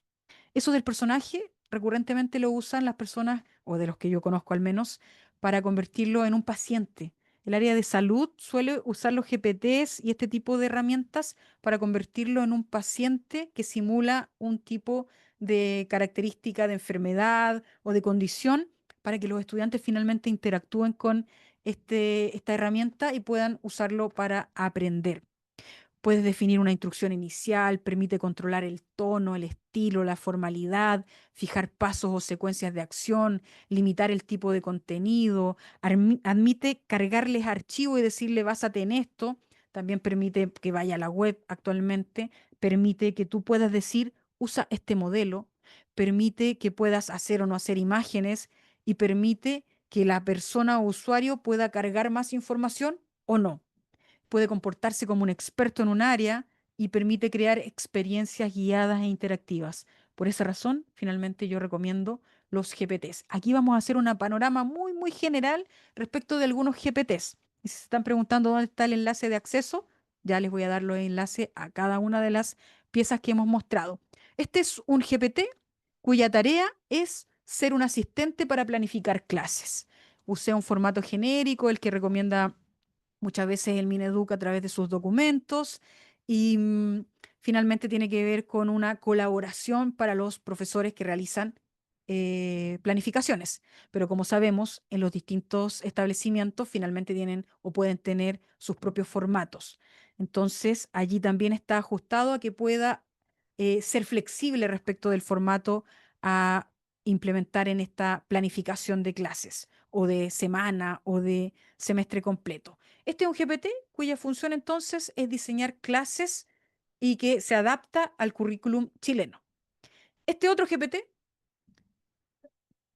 Eso del personaje recurrentemente lo usan las personas, o de los que yo conozco al menos, para convertirlo en un paciente. El área de salud suele usar los GPTs y este tipo de herramientas para convertirlo en un paciente que simula un tipo de característica de enfermedad o de condición para que los estudiantes finalmente interactúen con esta herramienta y puedan usarlo para aprender. Puedes definir una instrucción inicial, permite controlar el tono, el estilo, la formalidad, fijar pasos o secuencias de acción, limitar el tipo de contenido, admite cargarles archivos y decirle básate en esto. También permite que vaya a la web actualmente, permite que tú puedas decir usa este modelo, permite que puedas hacer o no hacer imágenes y permite que la persona o usuario pueda cargar más información o no, puede comportarse como un experto en un área y permite crear experiencias guiadas e interactivas. Por esa razón, finalmente yo recomiendo los GPTs. Aquí vamos a hacer un panorama muy general respecto de algunos GPTs. Y si se están preguntando dónde está el enlace de acceso, ya les voy a dar los enlaces a cada una de las piezas que hemos mostrado. Este es un GPT cuya tarea es ser un asistente para planificar clases. Usé un formato genérico, el que recomienda muchas veces el Mineduc a través de sus documentos y finalmente tiene que ver con una colaboración para los profesores que realizan planificaciones. Pero como sabemos, en los distintos establecimientos finalmente tienen o pueden tener sus propios formatos. Entonces, allí también está ajustado a que pueda ser flexible respecto del formato a implementar en esta planificación de clases o de semana o de semestre completo. Este es un GPT cuya función entonces es diseñar clases y que se adapta al currículum chileno. Este otro GPT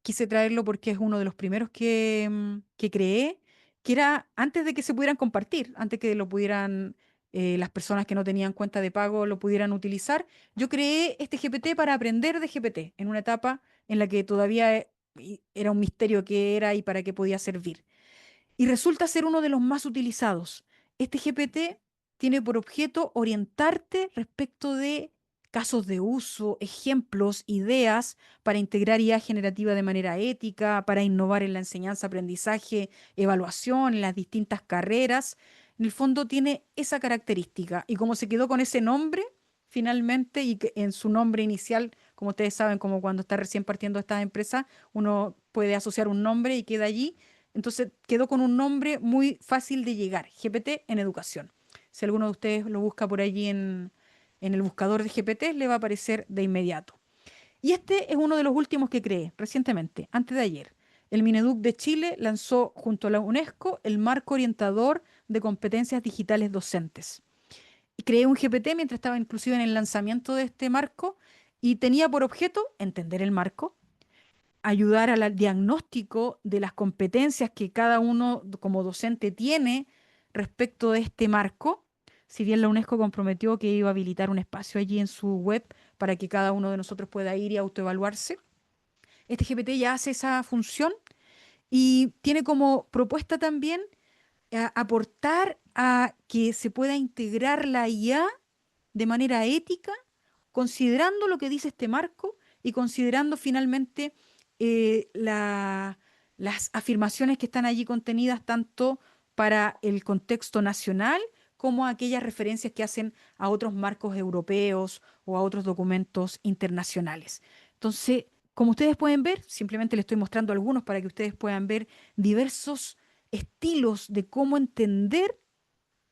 quise traerlo porque es uno de los primeros que creé, que era antes de que se pudieran compartir, antes que lo pudieran, las personas que no tenían cuenta de pago lo pudieran utilizar. Yo creé este GPT para aprender de GPT en una etapa en la que todavía era un misterio qué era y para qué podía servir y resulta ser uno de los más utilizados. Este GPT tiene por objeto orientarte respecto de casos de uso, ejemplos, ideas para integrar IA generativa de manera ética, para innovar en la enseñanza, aprendizaje, evaluación, en las distintas carreras. En el fondo tiene esa característica y como se quedó con ese nombre, finalmente, y que en su nombre inicial, como ustedes saben, como cuando está recién partiendo esta empresa, uno puede asociar un nombre y queda allí. Entonces quedó con un nombre muy fácil de llegar, GPT en educación. Si alguno de ustedes lo busca por allí en el buscador de GPT, le va a aparecer de inmediato. Y este es uno de los últimos que creé recientemente, antes de ayer. El Mineduc de Chile lanzó junto a la UNESCO el marco orientador de competencias digitales docentes. Y creé un GPT mientras estaba inclusive en el lanzamiento de este marco y tenía por objeto entender el marco, ayudar al diagnóstico de las competencias que cada uno como docente tiene respecto de este marco. Si bien la UNESCO comprometió que iba a habilitar un espacio allí en su web para que cada uno de nosotros pueda ir y autoevaluarse, este GPT ya hace esa función y tiene como propuesta también aportar a que se pueda integrar la IA de manera ética, considerando lo que dice este marco y considerando finalmente las afirmaciones que están allí contenidas tanto para el contexto nacional como aquellas referencias que hacen a otros marcos europeos o a otros documentos internacionales. Entonces, como ustedes pueden ver, simplemente les estoy mostrando algunos para que ustedes puedan ver diversos estilos de cómo entender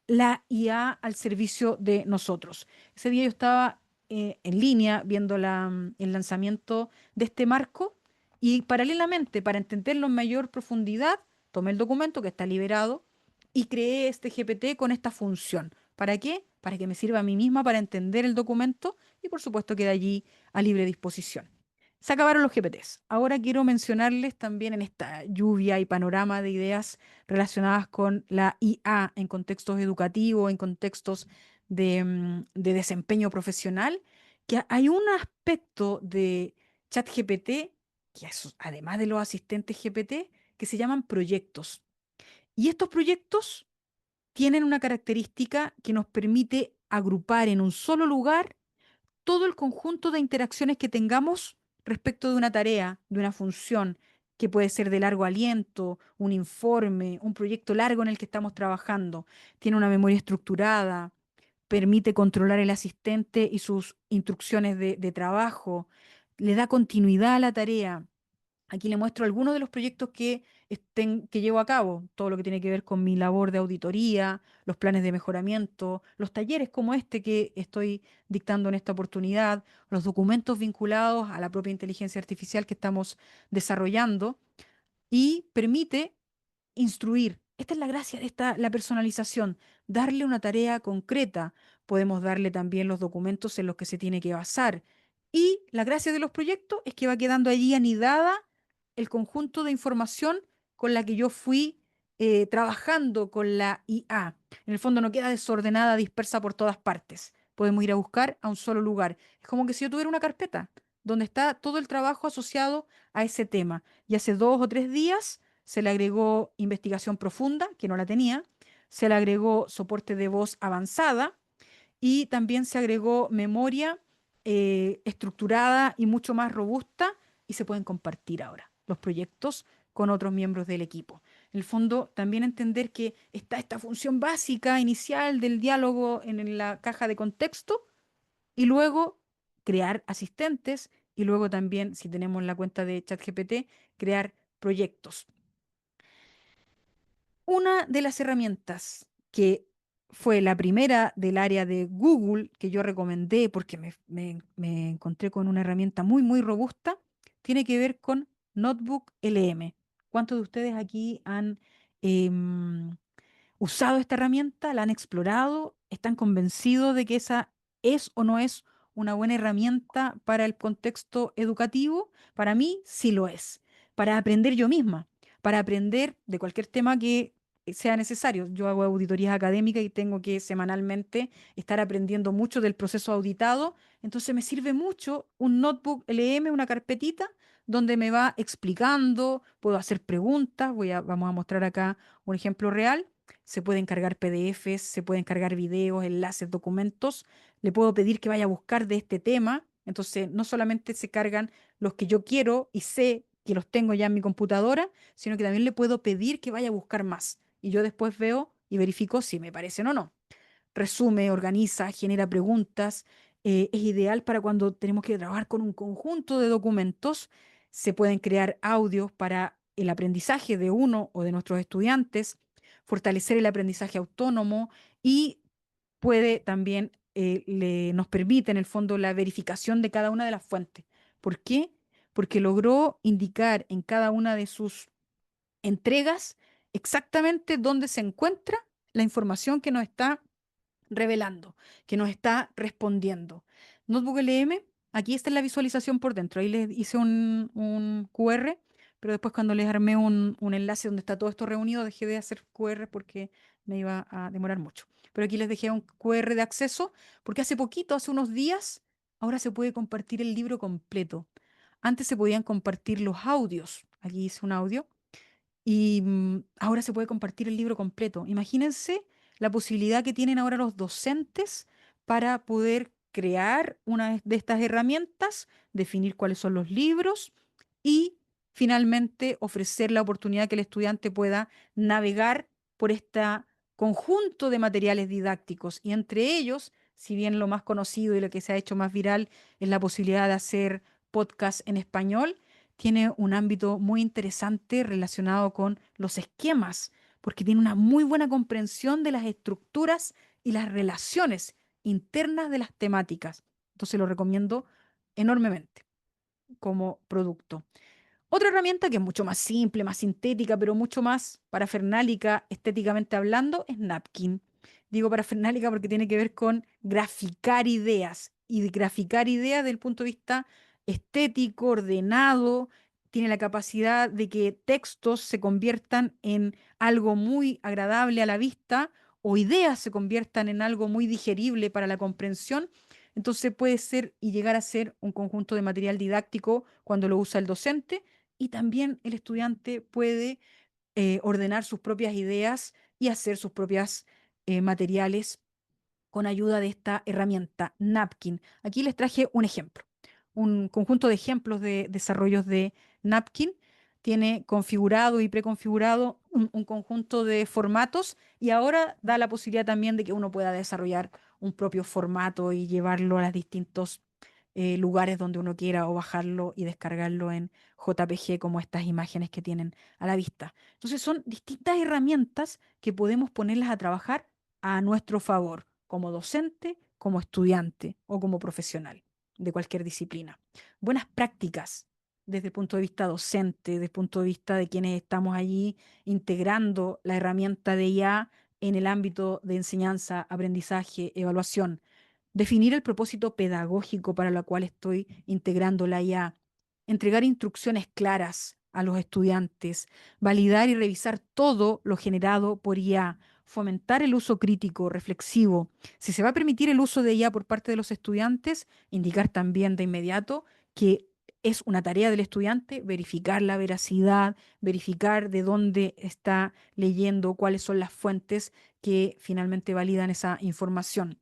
la IA al servicio de nosotros. Ese día yo estaba en línea viendo el lanzamiento de este marco y paralelamente, para entenderlo en mayor profundidad, tomé el documento que está liberado y creé este GPT con esta función. ¿Para qué? Para que me sirva a mí misma para entender el documento y por supuesto queda allí a libre disposición. Se acabaron los GPTs. Ahora quiero mencionarles también en esta lluvia y panorama de ideas relacionadas con la IA en contextos educativos, en contextos de desempeño profesional, que hay un aspecto de ChatGPT, que es, además de los asistentes GPT, que se llaman proyectos. Y estos proyectos tienen una característica que nos permite agrupar en un solo lugar todo el conjunto de interacciones que tengamos respecto de una tarea, de una función, que puede ser de largo aliento, un informe, un proyecto largo en el que estamos trabajando. Tiene una memoria estructurada, permite controlar el asistente y sus instrucciones de trabajo, le da continuidad a la tarea. Aquí le muestro algunos de los proyectos que llevo a cabo, todo lo que tiene que ver con mi labor de auditoría, los planes de mejoramiento, los talleres como este que estoy dictando en esta oportunidad, los documentos vinculados a la propia inteligencia artificial que estamos desarrollando y permite instruir. Esta es la gracia de la personalización, darle una tarea concreta. Podemos darle también los documentos en los que se tiene que basar. Y la gracia de los proyectos es que va quedando allí anidada el conjunto de información con la que yo fui trabajando con la IA. En el fondo no queda desordenada, dispersa por todas partes. Podemos ir a buscar a un solo lugar. Es como que si yo tuviera una carpeta donde está todo el trabajo asociado a ese tema. Y hace 2 o 3 días se le agregó investigación profunda, que no la tenía, se le agregó soporte de voz avanzada y también se agregó memoria estructurada y mucho más robusta y se pueden compartir ahora los proyectos con otros miembros del equipo. En el fondo, también entender que está esta función básica inicial del diálogo en la caja de contexto y luego crear asistentes y luego también, si tenemos la cuenta de ChatGPT, crear proyectos. Una de las herramientas que fue la primera del área de Google que yo recomendé porque me encontré con una herramienta muy, muy robusta, tiene que ver con Notebook LM. ¿Cuántos de ustedes aquí han em, usado esta herramienta? ¿La han explorado? ¿Están convencidos de que esa es o no es una buena herramienta para el contexto educativo? Para mí sí lo es. Para aprender yo misma, para aprender de cualquier tema que sea necesario. Yo hago auditorías académicas y tengo que semanalmente estar aprendiendo mucho del proceso auditado. Entonces me sirve mucho un notebook LM, una carpetita donde me va explicando, puedo hacer preguntas. Vamos a mostrar acá un ejemplo real. Se pueden cargar PDFs, se pueden cargar videos, enlaces, documentos. Le puedo pedir que vaya a buscar de este tema. Entonces, no solamente se cargan los que yo quiero y sé que los tengo ya en mi computadora, sino que también le puedo pedir que vaya a buscar más. Y yo después veo y verifico si me parecen o no. Resume, organiza, genera preguntas. Es ideal para cuando tenemos que trabajar con un conjunto de documentos. Se pueden crear audios para el aprendizaje de uno o de nuestros estudiantes, fortalecer el aprendizaje autónomo y puede también, nos permite en el fondo la verificación de cada una de las fuentes. ¿Por qué? Porque logró indicar en cada una de sus entregas exactamente dónde se encuentra la información que nos está revelando, que nos está respondiendo. Notebook LM, aquí está la visualización por dentro. Ahí les hice un QR, pero después cuando les armé un enlace donde está todo esto reunido, dejé de hacer QR porque me iba a demorar mucho. Pero aquí les dejé un QR de acceso porque hace poquito, hace unos días, ahora se puede compartir el libro completo. Antes se podían compartir los audios. Aquí hice un audio y ahora se puede compartir el libro completo. Imagínense la posibilidad que tienen ahora los docentes para poder crear una de estas herramientas, definir cuáles son los libros y finalmente ofrecer la oportunidad que el estudiante pueda navegar por este conjunto de materiales didácticos. Y entre ellos, si bien lo más conocido y lo que se ha hecho más viral es la posibilidad de hacer podcast en español, tiene un ámbito muy interesante relacionado con los esquemas, porque tiene una muy buena comprensión de las estructuras y las relaciones internas de las temáticas. Entonces lo recomiendo enormemente como producto. Otra herramienta que es mucho más simple, más sintética, pero mucho más parafernálica estéticamente hablando, es Napkin. Digo parafernálica porque tiene que ver con graficar ideas y de graficar ideas desde el punto de vista estético, ordenado. Tiene la capacidad de que textos se conviertan en algo muy agradable a la vista o ideas se conviertan en algo muy digerible para la comprensión. Entonces puede ser y llegar a ser un conjunto de material didáctico cuando lo usa el docente y también el estudiante puede ordenar sus propias ideas y hacer sus propias materiales con ayuda de esta herramienta Napkin. Aquí les traje un ejemplo, un conjunto de ejemplos de desarrollos de Napkin. Tiene configurado y preconfigurado un conjunto de formatos y ahora da la posibilidad también de que uno pueda desarrollar un propio formato y llevarlo a los distintos lugares donde uno quiera o bajarlo y descargarlo en JPG como estas imágenes que tienen a la vista. Entonces son distintas herramientas que podemos ponerlas a trabajar a nuestro favor, como docente, como estudiante o como profesional de cualquier disciplina. Buenas prácticas desde el punto de vista docente, desde el punto de vista de quienes estamos allí integrando la herramienta de IA en el ámbito de enseñanza, aprendizaje, evaluación. Definir el propósito pedagógico para el cual estoy integrando la IA, entregar instrucciones claras a los estudiantes, validar y revisar todo lo generado por IA, fomentar el uso crítico, reflexivo. Si se va a permitir el uso de IA por parte de los estudiantes, indicar también de inmediato que es una tarea del estudiante verificar la veracidad, verificar de dónde está leyendo, cuáles son las fuentes que finalmente validan esa información.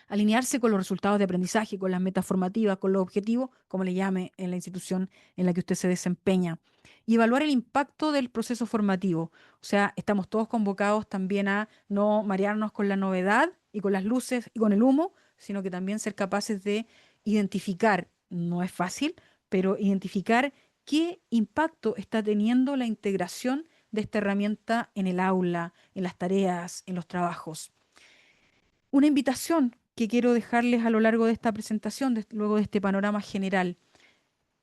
Alinearse con los resultados de aprendizaje, con las metas formativas, con los objetivos, como le llame en la institución en la que usted se desempeña. Y evaluar el impacto del proceso formativo. O sea, estamos todos convocados también a no marearnos con la novedad y con las luces y con el humo, sino que también ser capaces de identificar, no es fácil, pero identificar qué impacto está teniendo la integración de esta herramienta en el aula, en las tareas, en los trabajos. Una invitación que quiero dejarles a lo largo de esta presentación, luego de este panorama general.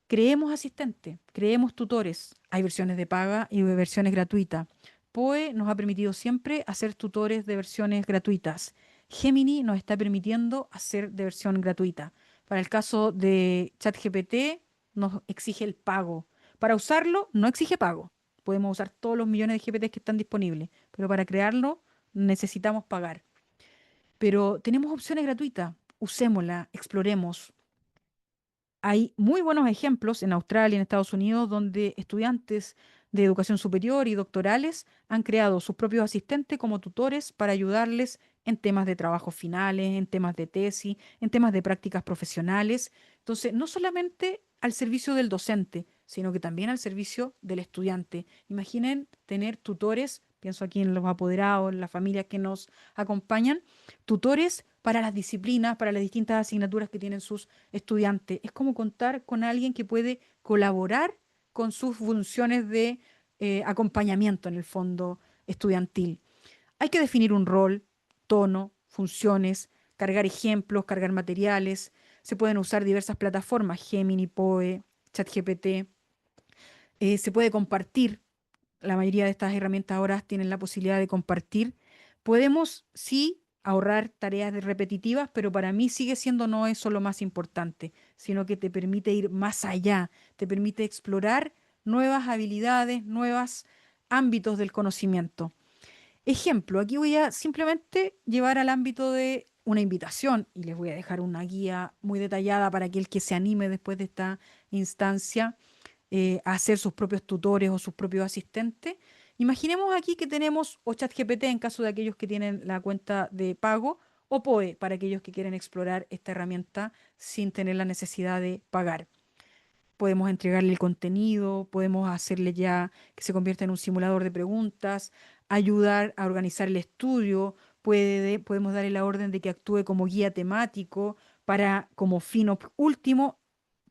Creemos asistentes, creemos tutores. Hay versiones de paga y versiones gratuitas. POE nos ha permitido siempre hacer tutores de versiones gratuitas. Gemini nos está permitiendo hacer de versión gratuita. Para el caso de ChatGPT nos exige el pago. Para usarlo no exige pago. Podemos usar todos los millones de GPTs que están disponibles, pero para crearlo necesitamos pagar. Pero tenemos opciones gratuitas, usémosla, exploremos. Hay muy buenos ejemplos en Australia y en Estados Unidos donde estudiantes de educación superior y doctorales han creado sus propios asistentes como tutores para ayudarles en temas de trabajos finales, en temas de tesis, en temas de prácticas profesionales. Entonces, no solamente al servicio del docente, sino que también al servicio del estudiante. Imaginen tener tutores, pienso aquí en los apoderados, en las familias que nos acompañan, tutores para las disciplinas, para las distintas asignaturas que tienen sus estudiantes. Es como contar con alguien que puede colaborar con sus funciones de acompañamiento en el fondo estudiantil. Hay que definir un rol, tono, funciones, cargar ejemplos, cargar materiales. Se pueden usar diversas plataformas, Gemini, POE, ChatGPT. Se puede compartir. La mayoría de estas herramientas ahora tienen la posibilidad de compartir. Podemos, sí, ahorrar tareas repetitivas, pero para mí sigue siendo no eso lo más importante, sino que te permite ir más allá, te permite explorar nuevas habilidades, nuevos ámbitos del conocimiento. Ejemplo, aquí voy a simplemente llevar al ámbito de una invitación y les voy a dejar una guía muy detallada para aquel que se anime después de esta instancia a hacer sus propios tutores o sus propios asistentes. Imaginemos aquí que tenemos o ChatGPT en caso de aquellos que tienen la cuenta de pago o POE para aquellos que quieren explorar esta herramienta sin tener la necesidad de pagar. Podemos entregarle el contenido, podemos hacerle ya que se convierta en un simulador de preguntas, ayudar a organizar el estudio, podemos darle la orden de que actúe como guía temático para, como fin último,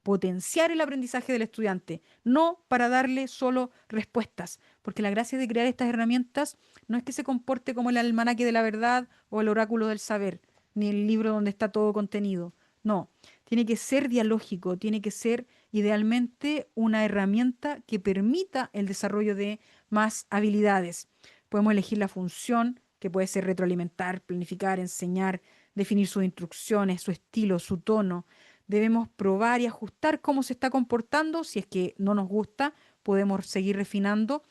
potenciar el aprendizaje del estudiante, no para darle solo respuestas, porque la gracia de crear estas herramientas no es que se comporte como el almanaque de la verdad o el oráculo del saber, ni el libro donde está todo contenido. No, tiene que ser dialógico, tiene que ser idealmente una herramienta que permita el desarrollo de más habilidades. Podemos elegir la función, que puede ser retroalimentar, planificar, enseñar, definir sus instrucciones, su estilo, su tono. Debemos probar y ajustar cómo se está comportando. Si es que no nos gusta, podemos seguir refinando,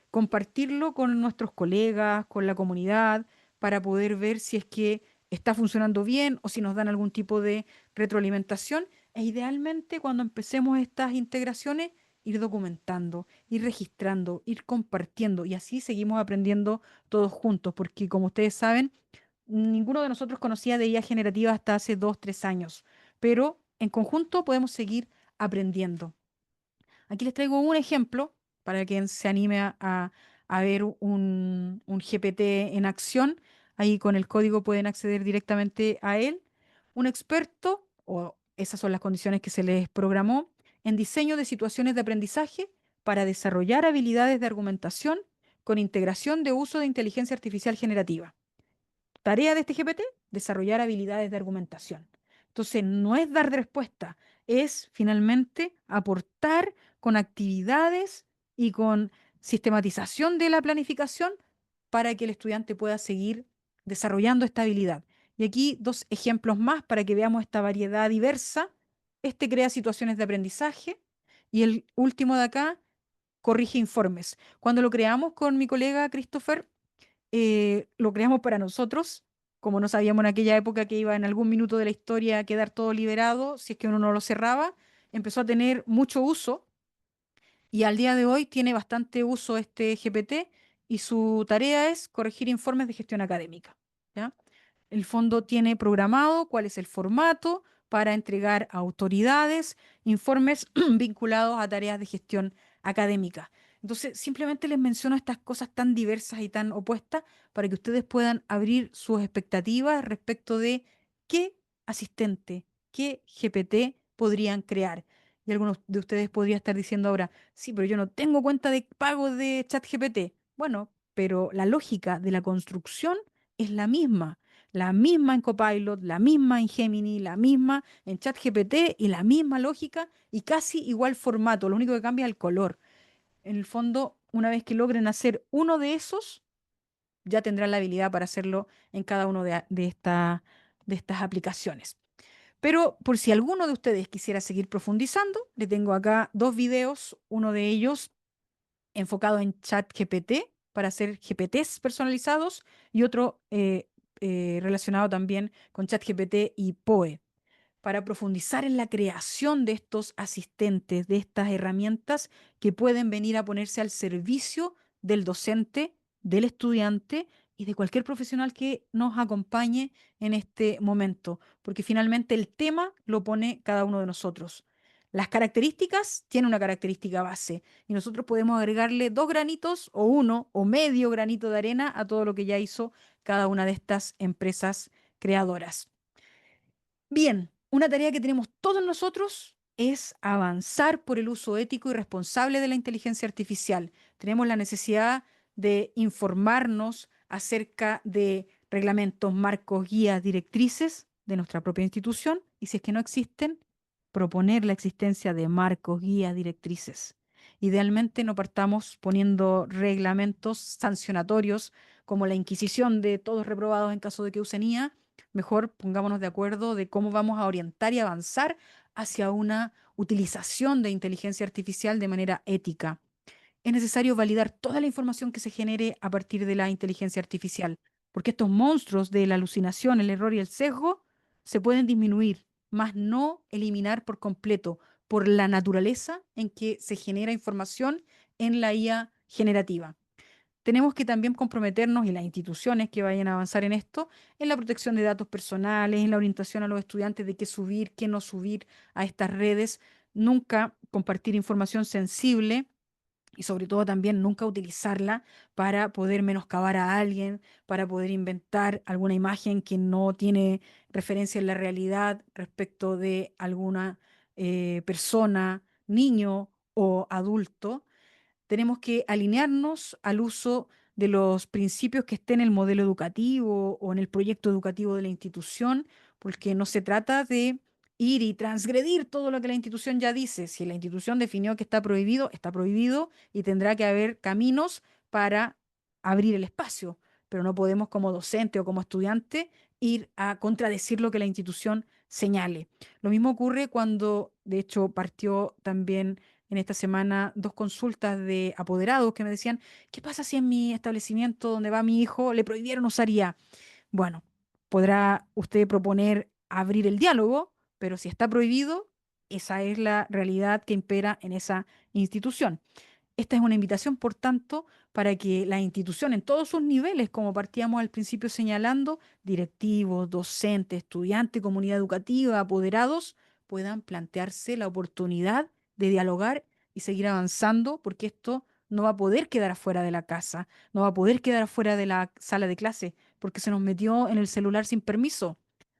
compartirlo con nuestros colegas, con la comunidad, para poder ver si es que está funcionando bien o si nos dan algún tipo de retroalimentación. E idealmente, cuando empecemos estas integraciones, ir documentando, ir registrando, ir compartiendo y así seguimos aprendiendo todos juntos, porque como ustedes saben, ninguno de nosotros conocía de IA generativa hasta hace 2, 3 años, pero en conjunto podemos seguir aprendiendo. Aquí les traigo un ejemplo para quien se anime a ver un GPT en acción. Ahí con el código pueden acceder directamente a él. Un experto, o esas son las condiciones que se les programó, en diseño de situaciones de aprendizaje para desarrollar habilidades de argumentación con integración de uso de inteligencia artificial generativa. Tarea de este GPT, desarrollar habilidades de argumentación. Entonces, no es dar respuesta, es finalmente aportar con actividades y con sistematización de la planificación para que el estudiante pueda seguir desarrollando esta habilidad. Y aquí dos ejemplos más para que veamos esta variedad diversa. Este crea situaciones de aprendizaje y el último de acá corrige informes. Cuando lo creamos con mi colega Christopher, lo creamos para nosotros, como no sabíamos en aquella época que iba en algún minuto de la historia a quedar todo liberado, si es que uno no lo cerraba, empezó a tener mucho uso y al día de hoy tiene bastante uso este GPT y su tarea es corregir informes de gestión académica. ¿Ya? El fondo tiene programado cuál es el formato para entregar a autoridades informes vinculados a tareas de gestión académica. Entonces, simplemente les menciono estas cosas tan diversas y tan opuestas para que ustedes puedan abrir sus expectativas respecto de qué asistente, qué GPT podrían crear. Y algunos de ustedes podrían estar diciendo ahora, sí, pero yo no tengo cuenta de pago de ChatGPT. Bueno, pero la lógica de la construcción es la misma en Copilot, la misma en Gemini, la misma en ChatGPT y la misma lógica y casi igual formato, lo único que cambia es el color. En el fondo, una vez que logren hacer uno de esos, ya tendrán la habilidad para hacerlo en cada uno de estas aplicaciones. Pero por si alguno de ustedes quisiera seguir profundizando, le tengo acá dos videos, uno de ellos enfocado en ChatGPT para hacer GPTs personalizados y otro relacionado también con ChatGPT y POE para profundizar en la creación de estos asistentes, de estas herramientas que pueden venir a ponerse al servicio del docente, del estudiante y de cualquier profesional que nos acompañe en este momento, porque finalmente el tema lo pone cada uno de nosotros. Las características tienen una característica base y nosotros podemos agregarle 2 granitos o uno o medio granito de arena a todo lo que ya hizo cada una de estas empresas creadoras. Bien, una tarea que tenemos todos nosotros es avanzar por el uso ético y responsable de la inteligencia artificial. Tenemos la necesidad de informarnos acerca de reglamentos, marcos, guías, directrices de nuestra propia institución y si es que no existen, proponer la existencia de marcos, guías, directrices. Idealmente no partamos poniendo reglamentos sancionatorios como la Inquisición de todos reprobados en caso de que usen IA. Mejor pongámonos de acuerdo de cómo vamos a orientar y avanzar hacia una utilización de inteligencia artificial de manera ética. Es necesario validar toda la información que se genere a partir de la inteligencia artificial, porque estos monstruos de la alucinación, el error y el sesgo se pueden disminuir, más no eliminar por completo, por la naturaleza en que se genera información en la IA generativa. Tenemos que también comprometernos y las instituciones que vayan a avanzar en esto, en la protección de datos personales, en la orientación a los estudiantes de qué subir, qué no subir a estas redes, nunca compartir información sensible y sobre todo también nunca utilizarla para poder menoscabar a alguien, para poder inventar alguna imagen que no tiene referencia en la realidad respecto de alguna persona, niño o adulto. Tenemos que alinearnos al uso de los principios que estén en el modelo educativo o en el proyecto educativo de la institución, porque no se trata de ir y transgredir todo lo que la institución ya dice. Si la institución definió que está prohibido y tendrá que haber caminos para abrir el espacio, pero no podemos como docente o como estudiante ir a contradecir lo que la institución señale. Lo mismo ocurre cuando, de hecho, partió también en esta semana 2 consultas de apoderados que me decían, ¿qué pasa si en mi establecimiento donde va mi hijo le prohibieron usar IA? Bueno, podrá usted proponer abrir el diálogo, pero si está prohibido, esa es la realidad que impera en esa institución. Esta es una invitación, por tanto, para que la institución en todos sus niveles, como partíamos al principio señalando, directivos, docentes, estudiantes, comunidad educativa, apoderados, puedan plantearse la oportunidad de dialogar y seguir avanzando, porque esto no va a poder quedar afuera de la casa, no va a poder quedar afuera de la sala de clase, porque se nos metió en el celular sin permiso.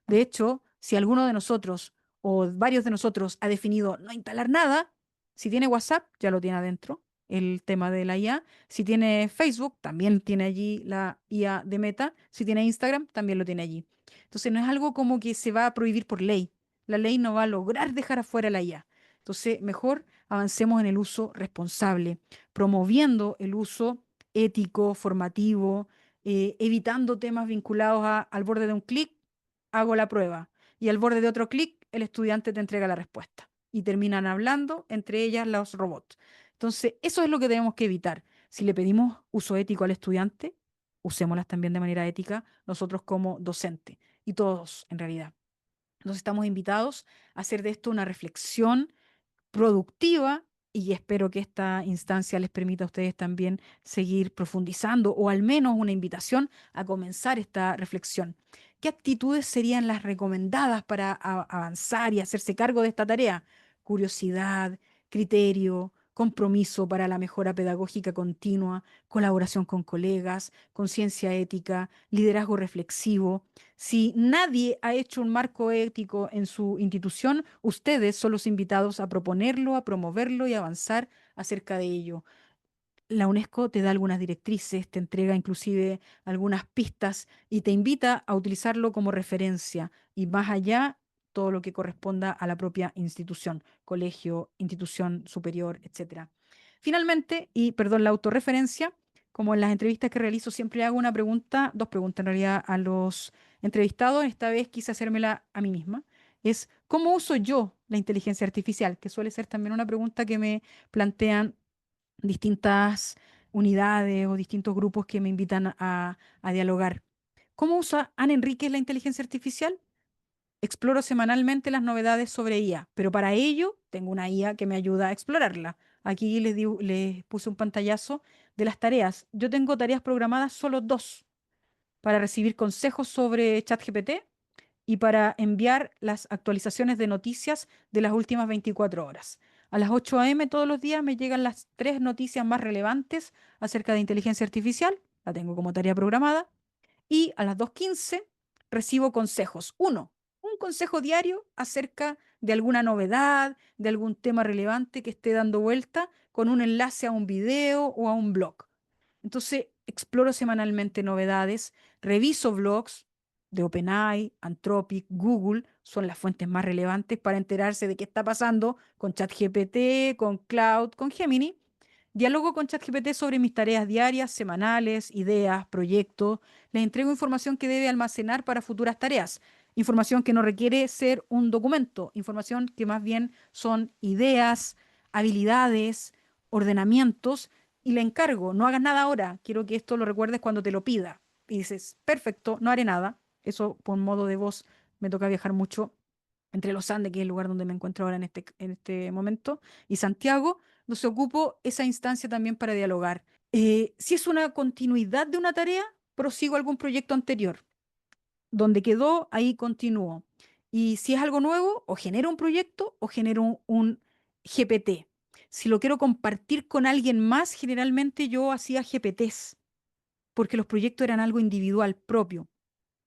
De hecho, si alguno de nosotros o varios de nosotros ha definido no instalar nada, si tiene WhatsApp, ya lo tiene adentro, el tema de la IA. Si tiene Facebook, también tiene allí la IA de Meta. Si tiene Instagram, también lo tiene allí. Entonces, no es algo como que se va a prohibir por ley. La ley no va a lograr dejar afuera la IA. Entonces, mejor avancemos en el uso responsable, promoviendo el uso ético, formativo, evitando temas vinculados al borde de un clic, hago la prueba. Y al borde de otro clic, el estudiante te entrega la respuesta. Y terminan hablando entre ellas los robots. Entonces, eso es lo que tenemos que evitar. Si le pedimos uso ético al estudiante, usémoslas también de manera ética nosotros como docente y todos en realidad. Entonces, estamos invitados a hacer de esto una reflexión productiva y espero que esta instancia les permita a ustedes también seguir profundizando o al menos una invitación a comenzar esta reflexión. ¿Qué actitudes serían las recomendadas para avanzar y hacerse cargo de esta tarea? Curiosidad, criterio, compromiso para la mejora pedagógica continua, colaboración con colegas, conciencia ética, liderazgo reflexivo. Si nadie ha hecho un marco ético en su institución, ustedes son los invitados a proponerlo, a promoverlo y avanzar acerca de ello. La UNESCO te da algunas directrices, te entrega inclusive algunas pistas y te invita a utilizarlo como referencia y más allá todo lo que corresponda a la propia institución, colegio, institución superior, etcétera. Finalmente, y perdón, la autorreferencia, como en las entrevistas que realizo, siempre hago una pregunta, dos preguntas en realidad a los entrevistados, esta vez quise hacérmela a mí misma, es ¿cómo uso yo la inteligencia artificial? Que suele ser también una pregunta que me plantean distintas unidades o distintos grupos que me invitan a dialogar. ¿Cómo usa Ana Enríquez la inteligencia artificial? Exploro semanalmente las novedades sobre IA, pero para ello tengo una IA que me ayuda a explorarla. Aquí les puse un pantallazo de las tareas. Yo tengo tareas programadas solo dos para recibir consejos sobre ChatGPT y para enviar las actualizaciones de noticias de las últimas 24 horas. A las 8 a.m. todos los días me llegan las tres noticias más relevantes acerca de inteligencia artificial, la tengo como tarea programada, y a las 2:15 recibo consejos. Uno, un consejo diario acerca de alguna novedad, de algún tema relevante que esté dando vuelta con un enlace a un video o a un blog. Entonces, exploro semanalmente novedades, reviso blogs de OpenAI, Anthropic, Google, son las fuentes más relevantes para enterarse de qué está pasando con ChatGPT, con Cloud, con Gemini. Dialogo con ChatGPT sobre mis tareas diarias, semanales, ideas, proyectos. Les entrego información que debe almacenar para futuras tareas. Información que no requiere ser un documento, información que más bien son ideas, habilidades, ordenamientos y le encargo, no hagas nada ahora, quiero que esto lo recuerdes cuando te lo pida. Y dices, perfecto, no haré nada. Eso por modo de voz me toca viajar mucho entre los Andes, que es el lugar donde me encuentro ahora en este momento, y Santiago, donde ocupo esa instancia también para dialogar. Si es una continuidad de una tarea, prosigo algún proyecto anterior. Donde quedó, ahí continúo. Y si es algo nuevo, o genero un proyecto o genero un GPT. Si lo quiero compartir con alguien más, generalmente yo hacía GPTs, porque los proyectos eran algo individual, propio.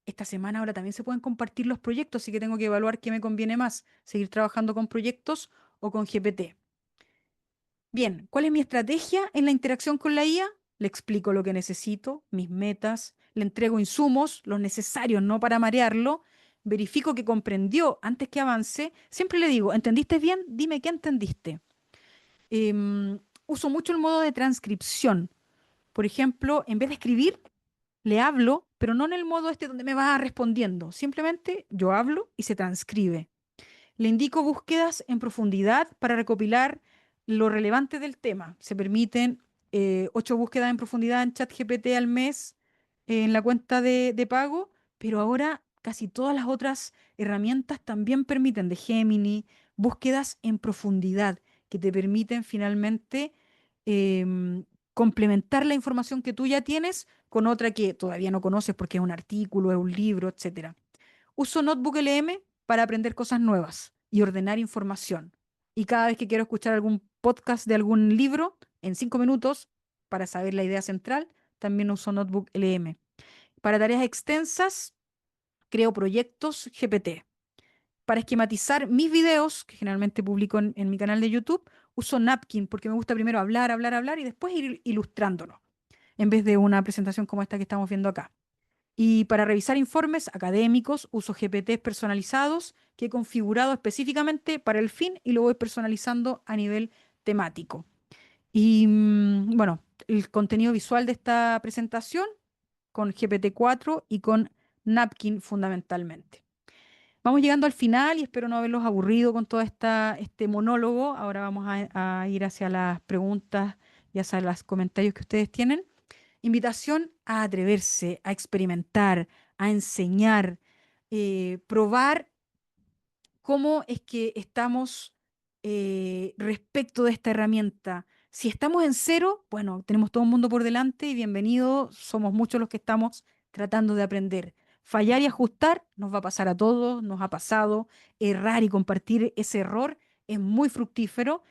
Esta semana ahora también se pueden compartir los proyectos, así que tengo que evaluar qué me conviene más, seguir trabajando con proyectos o con GPT. Bien, ¿cuál es mi estrategia en la interacción con la IA? Le explico lo que necesito, mis metas, le entrego insumos, los necesarios, no para marearlo, verifico que comprendió antes que avance. Siempre le digo, ¿entendiste bien? Dime qué entendiste. Uso mucho el modo de transcripción. Por ejemplo, en vez de escribir, le hablo, pero no en el modo este donde me va respondiendo. Simplemente yo hablo y se transcribe. Le indico búsquedas en profundidad para recopilar lo relevante del tema. Se permiten 8 búsquedas en profundidad en ChatGPT al mes en la cuenta de pago, pero ahora casi todas las otras herramientas también permiten de Gemini búsquedas en profundidad que te permiten finalmente complementar la información que tú ya tienes con otra que todavía no conoces porque es un artículo, es un libro, etcétera. Uso Notebook LM para aprender cosas nuevas y ordenar información. Y cada vez que quiero escuchar algún podcast de algún libro, en 5 minutos, para saber la idea central, también uso Notebook LM. Para tareas extensas, creo proyectos GPT. Para esquematizar mis videos, que generalmente publico en mi canal de YouTube, uso Napkin porque me gusta primero hablar, hablar, hablar y después ir ilustrándolo, en vez de una presentación como esta que estamos viendo acá. Y para revisar informes académicos, uso GPTs personalizados que he configurado específicamente para el fin y lo voy personalizando a nivel temático. Y bueno, el contenido visual de esta presentación con GPT-4 y con Napkin fundamentalmente. Vamos llegando al final y espero no haberlos aburrido con todo este monólogo. Ahora vamos a ir hacia las preguntas y hacia los comentarios que ustedes tienen. Invitación a atreverse, a experimentar, a enseñar, probar cómo es que estamos respecto de esta herramienta. Si estamos en cero, bueno, tenemos todo un mundo por delante y bienvenido, somos muchos los que estamos tratando de aprender. Fallar y ajustar nos va a pasar a todos, nos ha pasado. Errar y compartir ese error es muy fructífero.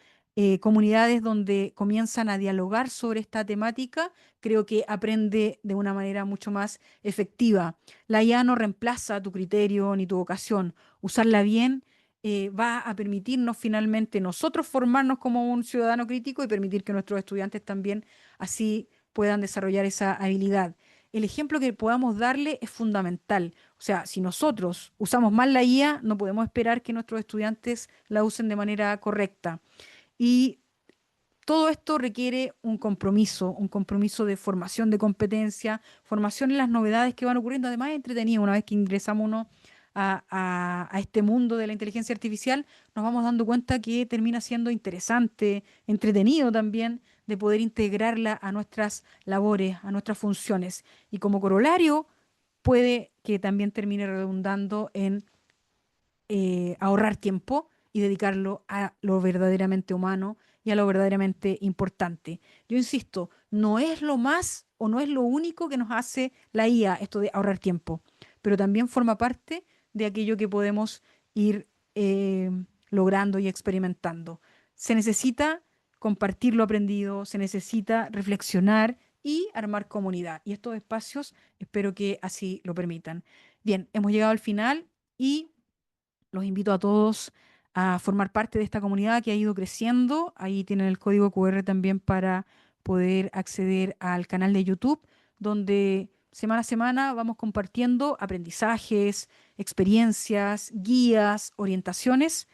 Comunidades donde comienzan a dialogar sobre esta temática, creo que aprende de una manera mucho más efectiva. La IA no reemplaza tu criterio ni tu vocación. Usarla bien va a permitirnos finalmente nosotros formarnos como un ciudadano crítico y permitir que nuestros estudiantes también así puedan desarrollar esa habilidad. El ejemplo que podamos darle es fundamental. O sea, si nosotros usamos mal la IA, no podemos esperar que nuestros estudiantes la usen de manera correcta. Y todo esto requiere un compromiso de formación de competencia, formación en las novedades que van ocurriendo. Además, es entretenido una vez que ingresamos uno a este mundo de la inteligencia artificial, nos vamos dando cuenta que termina siendo interesante, entretenido también, de poder integrarla a nuestras labores, a nuestras funciones. Y como corolario, puede que también termine redundando en ahorrar tiempo y dedicarlo a lo verdaderamente humano y a lo verdaderamente importante. Yo insisto, no es lo más o no es lo único que nos hace la IA, esto de ahorrar tiempo, pero también forma parte de aquello que podemos ir logrando y experimentando. Se necesita compartir lo aprendido, se necesita reflexionar y armar comunidad. Y estos espacios espero que así lo permitan. Bien, hemos llegado al final y los invito a todos a formar parte de esta comunidad que ha ido creciendo. Ahí tienen el código QR también para poder acceder al canal de YouTube, donde semana a semana vamos compartiendo aprendizajes, experiencias, guías, orientaciones.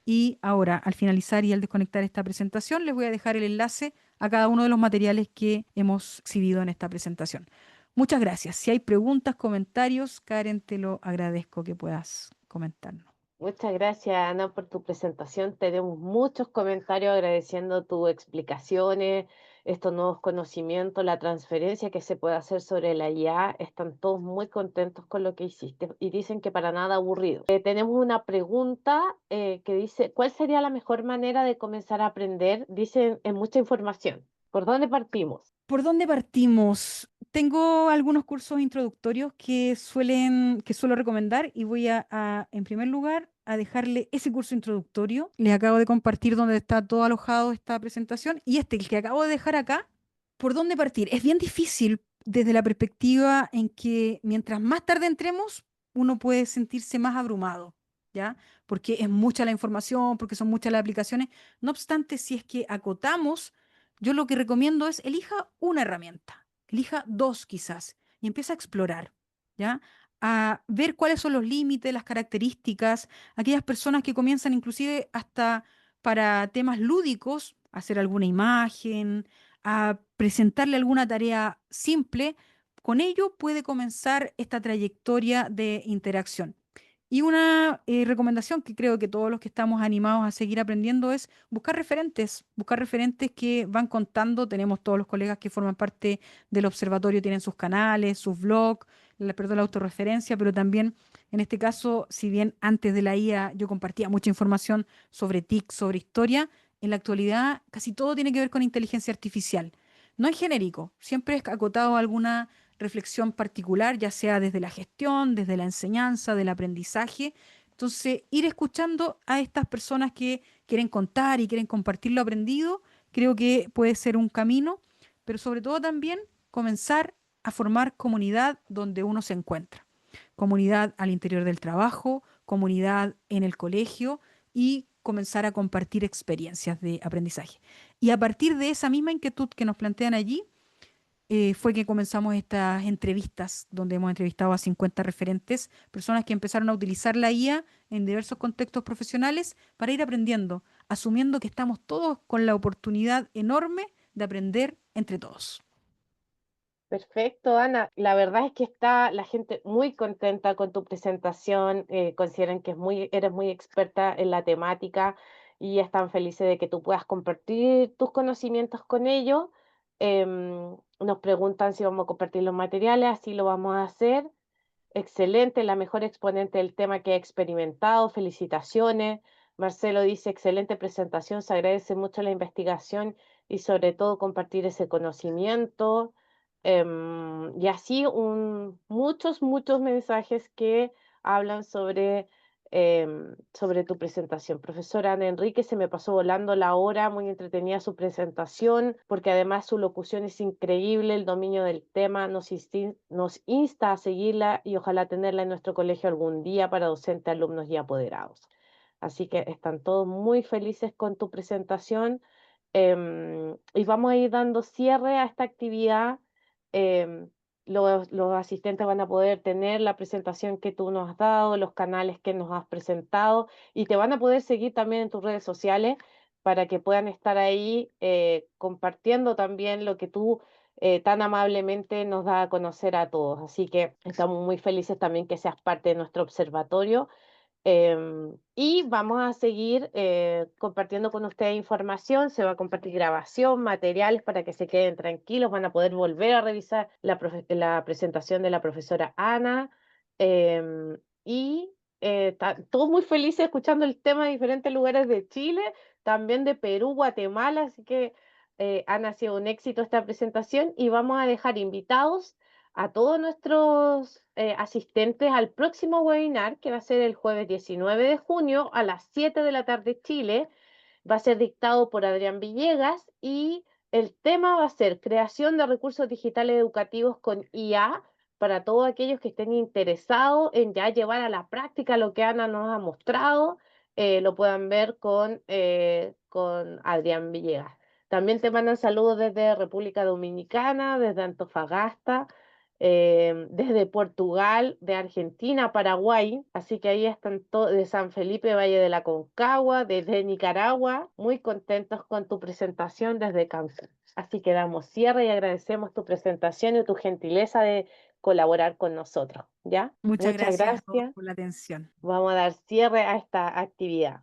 Y ahora, al finalizar y al desconectar esta presentación, les voy a dejar el enlace a cada uno de los materiales que hemos exhibido en esta presentación. Muchas gracias. Si hay preguntas, comentarios, Karen, te lo agradezco que puedas comentarnos. Muchas gracias, Ana, por tu presentación. Tenemos muchos comentarios agradeciendo tus explicaciones, estos nuevos conocimientos, la transferencia que se puede hacer sobre la IA. Están todos muy contentos con lo que hiciste y dicen que para nada aburrido. Tenemos una pregunta que dice, ¿cuál sería la mejor manera de comenzar a aprender? Dicen en mucha información. ¿Por dónde partimos? ¿Por dónde partimos? Tengo algunos cursos introductorios que suelo recomendar y voy en primer lugar, a dejarle ese curso introductorio. Les acabo de compartir donde está todo alojado esta presentación y el que acabo de dejar acá, ¿por dónde partir? Es bien difícil desde la perspectiva en que mientras más tarde entremos, uno puede sentirse más abrumado, ¿ya? Porque es mucha la información, porque son muchas las aplicaciones. No obstante, si es que acotamos, yo lo que recomiendo es elija una herramienta, elija dos quizás y empieza a explorar, ¿ya? A ver cuáles son los límites, las características, aquellas personas que comienzan inclusive hasta para temas lúdicos, a hacer alguna imagen, a presentarle alguna tarea simple, con ello puede comenzar esta trayectoria de interacción. Y una recomendación que creo que todos los que estamos animados a seguir aprendiendo es buscar referentes que van contando. Tenemos todos los colegas que forman parte del observatorio, tienen sus canales, sus blogs, perdón, la autorreferencia, pero también en este caso, si bien antes de la IA yo compartía mucha información sobre TIC, sobre historia, en la actualidad casi todo tiene que ver con inteligencia artificial. No es genérico, siempre es acotado a alguna reflexión particular, ya sea desde la gestión, desde la enseñanza, del aprendizaje. Entonces, ir escuchando a estas personas que quieren contar y quieren compartir lo aprendido, creo que puede ser un camino, pero sobre todo también comenzar a formar comunidad donde uno se encuentra. Comunidad al interior del trabajo, comunidad en el colegio y comenzar a compartir experiencias de aprendizaje. Y a partir de esa misma inquietud que nos plantean allí, fue que comenzamos estas entrevistas, donde hemos entrevistado a 50 referentes, personas que empezaron a utilizar la IA en diversos contextos profesionales para ir aprendiendo, asumiendo que estamos todos con la oportunidad enorme de aprender entre todos. Perfecto, Ana. La verdad es que está la gente muy contenta con tu presentación, consideran que eres muy experta en la temática y están felices de que tú puedas compartir tus conocimientos con ellos. Nos preguntan si vamos a compartir los materiales, así lo vamos a hacer. Excelente, la mejor exponente del tema que he experimentado. Felicitaciones. Marcelo dice, excelente presentación, se agradece mucho la investigación y sobre todo compartir ese conocimiento. Y así muchos mensajes que hablan sobre tu presentación. Profesora Ana Enrique, se me pasó volando la hora, muy entretenida su presentación, porque además su locución es increíble, el dominio del tema nos insta a seguirla y ojalá tenerla en nuestro colegio algún día para docentes, alumnos y apoderados. Así que están todos muy felices con tu presentación, y vamos a ir dando cierre a esta actividad. em, los asistentes van a poder tener la presentación que tú nos has dado, los canales que nos has presentado y te van a poder seguir también en tus redes sociales para que puedan estar ahí compartiendo también lo que tú tan amablemente nos da a conocer a todos. Así que estamos muy felices también que seas parte de nuestro observatorio. Y vamos a seguir compartiendo con ustedes información, se va a compartir grabación, materiales para que se queden tranquilos, van a poder volver a revisar la presentación de la profesora Ana. Y todos muy felices escuchando el tema de diferentes lugares de Chile, también de Perú, Guatemala, así que Ana, ha sido un éxito esta presentación y vamos a dejar invitados a todos nuestros asistentes al próximo webinar, que va a ser el jueves 19 de junio a las 7 de la tarde Chile. Va a ser dictado por Adrián Villegas y el tema va a ser creación de recursos digitales educativos con IA para todos aquellos que estén interesados en ya llevar a la práctica lo que Ana nos ha mostrado, lo puedan ver con Adrián Villegas. También te mandan saludos desde República Dominicana, desde Antofagasta, desde Portugal, de Argentina, Paraguay, así que ahí están todos, de San Felipe, Valle de la Concagua, desde Nicaragua, muy contentos con tu presentación desde Cancún. Así que damos cierre y agradecemos tu presentación y tu gentileza de colaborar con nosotros, ¿ya? Muchas Muchas gracias a todos gracias. por la atención. Vamos a dar cierre a esta actividad.